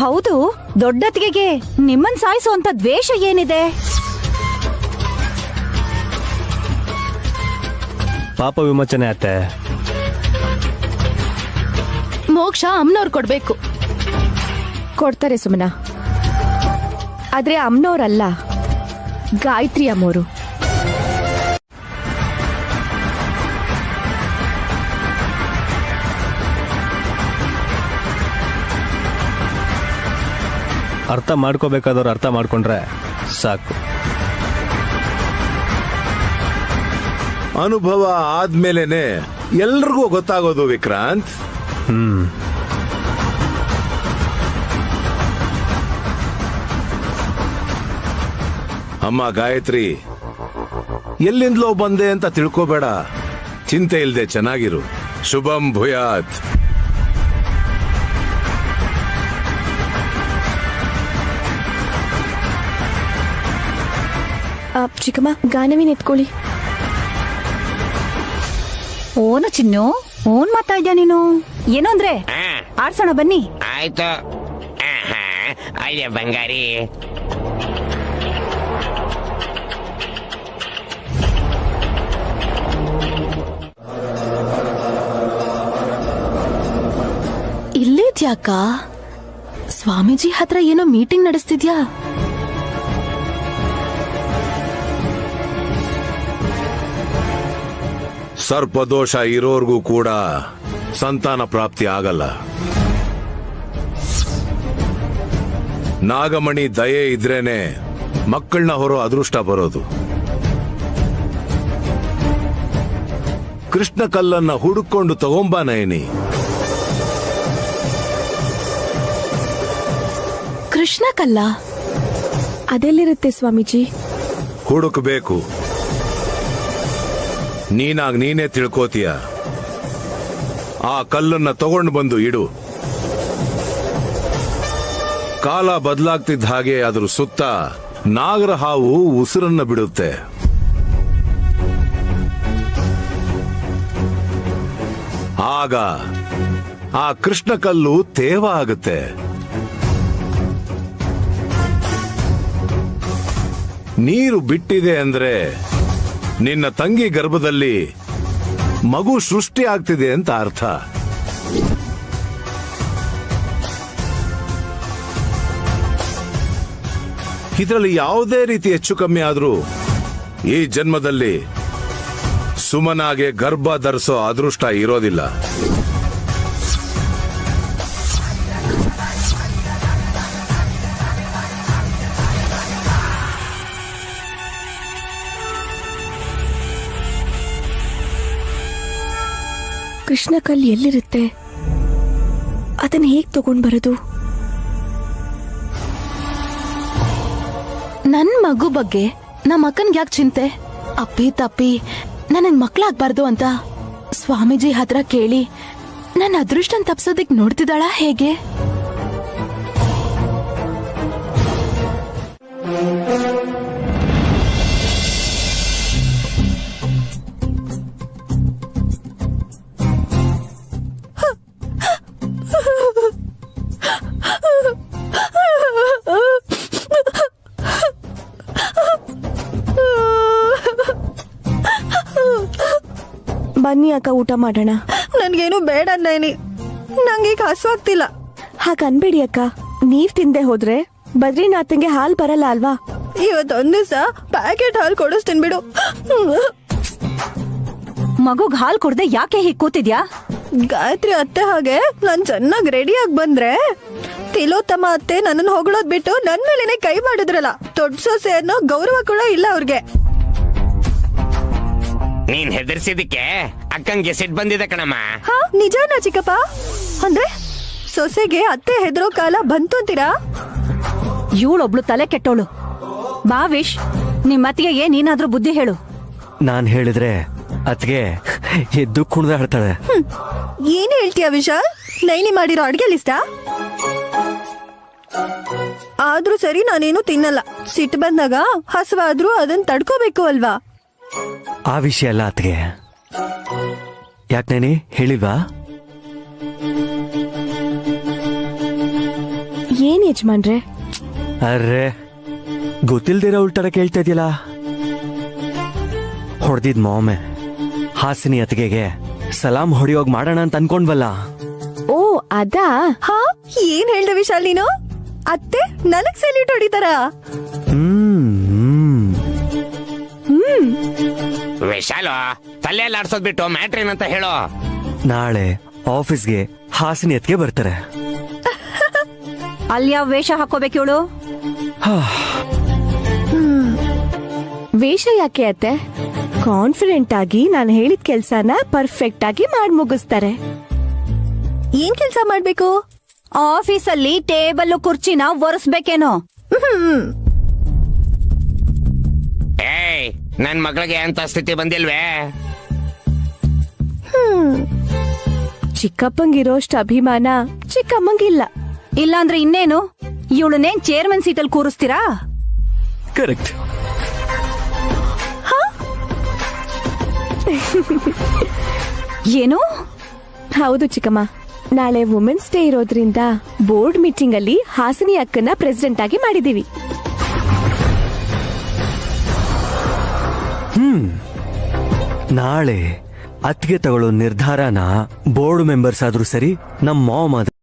ಹೌದು, ದೊಡ್ಡತ್ತಿಗೆಗೆ ನಿಮ್ಮನ್ ಸಾಯಿಸುವಂತ ದ್ವೇಷ ಏನಿದೆ? ಪಾಪ ವಿಮೋಚನೆ ಅತ್ತೆ. ಮೋಕ್ಷ ಅಮ್ಮನವ್ರು ಕೊಡ್ಬೇಕು. ಕೊಡ್ತಾರೆ ಸುಮನ. ಆದ್ರೆ ಅಮ್ಮನವ್ರಲ್ಲ, ಗಾಯತ್ರಿ ಅಮ್ಮೋರು. ಅರ್ಥ ಮಾಡ್ಕೋಬೇಕಾದವ್ರು ಅರ್ಥ ಮಾಡ್ಕೊಂಡ್ರೆ ಸಾಕು. ಅನುಭವ ಆದ್ಮೇಲೆನೆ ಎಲ್ರಿಗೂ ಗೊತ್ತಾಗೋದು ವಿಕ್ರಾಂತ್. ಅಮ್ಮ ಗಾಯತ್ರಿ, ಎಲ್ಲಿಂದಲೋ ಬಂದೆ ಅಂತ ತಿಳ್ಕೋಬೇಡ. ಚಿಂತೆ ಇಲ್ದೆ ಚೆನ್ನಾಗಿರು. ಶುಭಂ ಭೂಯಾತ್. ಚಿಕ್ಕಮ್ಮ, ಗಾನವಿನ ಎತ್ಕೊಳ್ಳಿ. ಓನ ಚಿನ್ನು, ಓನ್ ಮಾತಾ ಇದ್ಯಾ ನೀನು? ಏನು ಅಂದ್ರೆ ಆಡ್ಸೋಣ ಬನ್ನಿ. ಆಯ್ತು. ಅಯ್ಯ ಬಂಗಾರಿ. ಇಲ್ಲೇದ್ಯಾಕ? ಸ್ವಾಮೀಜಿ ಹತ್ರ ಏನೋ ಮೀಟಿಂಗ್ ನಡೆಸ್ತಿದ್ಯಾ? ಸರ್ಪದೋಷ ಇರೋರ್ಗೂ ಕೂಡ ಸಂತಾನ ಪ್ರಾಪ್ತಿ ಆಗಲ್ಲ. ನಾಗಮಣಿ ದಯೆ ಇದ್ರೇನೆ ಮಕ್ಕಳನ್ನ ಹೊರೋ ಅದೃಷ್ಟ ಬರೋದು. ಕೃಷ್ಣ ಕಲ್ಲನ್ನ ಹುಡುಕೊಂಡು ತಗೊಂಬ ನಯನಿ. ಕೃಷ್ಣ ಕಲ್ಲ ಅದೆಲ್ಲಿರುತ್ತೆ ಸ್ವಾಮೀಜಿ? ಹುಡುಕಬೇಕು. ನೀನಾಗ್ ನೀನೇ ತಿಳ್ಕೋತೀಯ. ಆ ಕಲ್ಲನ್ನ ತಗೊಂಡು ಬಂದು ಇಡು. ಕಾಲ ಬದಲಾಗ್ತಿದ್ದ ಹಾಗೆ ಅದ್ರ ಸುತ್ತ ನಾಗರ ಹಾವು ಉಸಿರನ್ನ ಬಿಡುತ್ತೆ. ಆಗ ಆ ಕೃಷ್ಣ ಕಲ್ಲು ತೇವ ಆಗುತ್ತೆ. ನೀರು ಬಿಟ್ಟಿದೆ ಅಂದ್ರೆ ನಿನ್ನ ತಂಗಿ ಗರ್ಭದಲ್ಲಿ ಮಗು ಸೃಷ್ಟಿ ಆಗ್ತಿದೆ ಅಂತ ಅರ್ಥ. ಇದರಲ್ಲಿ ಯಾವುದೇ ರೀತಿ ಹೆಚ್ಚು ಕಮ್ಮಿ ಆದ್ರೂ ಈ ಜನ್ಮದಲ್ಲಿ ಸುಮನಾಗೆ ಗರ್ಭ ಧರಿಸೋ ಅದೃಷ್ಟ ಇರೋದಿಲ್ಲ. ಕೃಷ್ಣ ಕಲ್ ಎಲ್ಲಿರುತ್ತೆ? ಅದನ್ನ ಹೇಗ್ ತಗೊಂಡ್ ಬರೋದು? ನನ್ ಮಗು ಬಗ್ಗೆ ನಮ್ಮ ಅಕ್ಕನ್ಗೆ ಯಾಕೆ ಚಿಂತೆ? ಅಪ್ಪಿ ತಪ್ಪಿ ನನಗ್ ಮಕ್ಳಾಗ್ಬಾರ್ದು ಅಂತ ಸ್ವಾಮೀಜಿ ಹತ್ರ ಕೇಳಿ ನನ್ನ ಅದೃಷ್ಟನ್ ತಪ್ಸೋದಿಕ್ ನೋಡ್ತಿದ್ದಾಳ ಹೇಗೆ? ಬನ್ನಿ ಅಕ್ಕ, ಊಟ ಮಾಡೋಣ. ನನ್ಗೇನು ಬೇಡ ನೈನಿ, ನಂಗೆ ಹಸುವಾಗ್ತಿಲ್ಲ. ಹಾಗನ್ಬೇಡಿ ಅಕ್ಕ, ನೀವ್ ತಿಂದೆ ಹೋದ್ರೆ ಬದ್ರಿನಾಥಂಗೆ ಹಾಲ್ ಬರಲ್ಲ ಅಲ್ವಾ? ಇವತ್ತೊಂದ್ ದಿವಸ ಪ್ಯಾಕೆಟ್ ಹಾಲು ಕೊಡಿಸ್ತೀನಿ ಬಿಡು. ಮಗುಗ್ ಹಾಲ್ ಕೊಡ್ದೆ ಯಾಕೆ ಹೀಗ್ ಕೂತಿದ್ಯಾ? ಗಾಯತ್ರಿ ಅತ್ತೆ ಹಾಗೆ ನಾನ್ ಚೆನ್ನಾಗಿ ರೆಡಿಯಾಗಿ ಬಂದ್ರೆ ತಿಲೋತ್ತಮ ಅತ್ತೆ ನನ್ನನ್ನು ಹೊಗಳೋದ್ ಬಿಟ್ಟು ನನ್ ಮೇಲೇನೆ ಕೈ ಮಾಡಿದ್ರಲ್ಲ. ದೊಡ್ಡ ಸೊಸೆ ಅನ್ನೋ ಗೌರವ ಕೂಡ ಇಲ್ಲ ಅವ್ರಿಗೆ. ನೀನ್ ಹೆದರ್ಸಿದಕ್ಕೆ ಅಕ್ಕಂಗೆ ಸಿಟ್ ಬಂದಿದೆ ಕಣಮ್ಮ. ಹಾ, ನಿಜಾನಾ ಚಿಕ್ಕಪ್ಪ? ಅಂದ್ರೆ ಸೊಸೆಗೆ ಅತ್ತೆ ಹೆದರೋ ಕಾಲ ಬಂತು ಅಂತೀರಾ? ಇವಳೊಬ್ಳು ತಲೆ ಕೆಟ್ಟೋಳು. ಬಾ ವಿಶ್, ನಿಮ್ ಅತ್ತಿಗೆ ನೀನಾದ್ರೂ ಬುದ್ಧಿ ಹೇಳು. ನಾನ್ ಹೇಳಿದ್ರೆ ಅತ್ಗೆ ಎದ್ದು ಕುಣಿದಾಡ್ತಾಳೆ. ಏನ್ ಹೇಳ್ತೀಯ ವಿಶಾಲ್? ನೈನಿ ಮಾಡಿರೋ ಅಡ್ಗೆ ಲಿಸ್ಟಾ? ಆದ್ರೂ ಸರಿ, ನಾನೇನು ತಿನ್ನಲ್ಲ. ಸಿಟ್ಟು ಬಂದಾಗ ಹಸುವಾದ್ರೂ ಅದನ್ನ ತಡ್ಕೋಬೇಕು ಅಲ್ವಾ? ಆ ವಿಷಯ ಅಲ್ಲ ಅತ್ಗೆ. ಯಾಕೆ ಹೇಳಿಲ್ವಾ? ಏನ್ ಯಜಮಾನ್ರೆ? ಅರ್ರೆ, ಗೊತ್ತಿಲ್ದಿರೋ ಉಲ್ಟಾರ ಕೇಳ್ತಾ ಇದೆಯಲ್ಲ. ಹೊಡೆದಿದ್ ಮೊಮ್ಮೆ ಹಾಸಿನಿ ಅತ್ತಿಗೆಗೆ ಸಲಾಂ ಹೊಡಿಯೋಗ್ ಮಾಡೋಣ ಅಂತ ಅನ್ಕೊಂಡ್ವಲ್ಲ. ಓ ಅದಾ? ಹಾ, ಏನ್ ಹೇಳ್ದೆ ವಿಶಾಲ್ ನೀನು? ಅತ್ತೆ ನನಗ್ ಸೆಲ್ಯೂಟ್ ಹೊಡಿತಾರ? ವಿಶಾಲ, ತಲೆ ಎಲ್ಲ ಆಡ್ಸೋದ್ ಬಿಟ್ಟು ಮ್ಯಾಟ್ರ್ ಏನಂತ ಹೇಳೋ. ನಾಳೆ ಆಫೀಸ್ಗೆ ಹಾಸಿನಿ ಅತ್ತಿಗೆ ಬರ್ತಾರೆ. ಅಲ್ಲಿ ಯಾವ ವೇಷ ಹಾಕೋಬೇಕು ಇವಳು? ವೇಷ ಯಾಕೆ ಅತ್ತೆ? ಕಾನ್ಫಿಡೆಂಟ್ ಆಗಿ ನಾನು ಹೇಳಿದ ಕೆಲ್ಸನ ಪರ್ಫೆಕ್ಟ್ ಆಗಿ ಮಾಡಿ ಮುಗಿಸ್ತಾರೆ. ಏನ್ ಕೆಲ್ಸ ಮಾಡ್ಬೇಕು? ಆಫೀಸಲ್ಲಿ ಟೇಬಲ್ ಕುರ್ಚಿನ ಒರೆಸ್ಬೇಕೇನೋ? ಏಯ್, ನನ್ ಮಗಳಿಗೆ ಅಂತ ಸ್ಥಿತಿ ಬಂದಿಲ್ವೇ? ಚಿಕ್ಕಪ್ಪಂಗಿರೋಷ್ಟು ಅಭಿಮಾನ ಚಿಕ್ಕಮ್ಮಂಗಿಲ್ಲ. ಇಲ್ಲಾಂದ್ರೆ ಇನ್ನೇನು, ಇವಳನ್ನೇನ್ ಚೇರ್ಮನ್ ಸೀಟಲ್ಲಿ ಕೂರಿಸ್ತೀರಾ? ಕರೆಕ್ಟ್. ಏನು? ಹೌದು ಚಿಕ್ಕಮ್ಮ, ನಾಳೆ ವುಮೆನ್ಸ್ ಡೇ ಇರೋದ್ರಿಂದ ಬೋರ್ಡ್ ಮೀಟಿಂಗ್ ಅಲ್ಲಿ ಹಾಸಿನಿ ಅಕ್ಕನ ಪ್ರೆಸಿಡೆಂಟ್ ಆಗಿ ಮಾಡಿದೀವಿ. ನಾಳೆ ಅತ್ತಿಗೆ ತಗೊಳ್ಳೋ ನಿರ್ಧಾರನ ಬೋರ್ಡ್ ಮೆಂಬರ್ಸ್ ಆದ್ರೂ ಸರಿ, ನಮ್ಮ ಮಾವ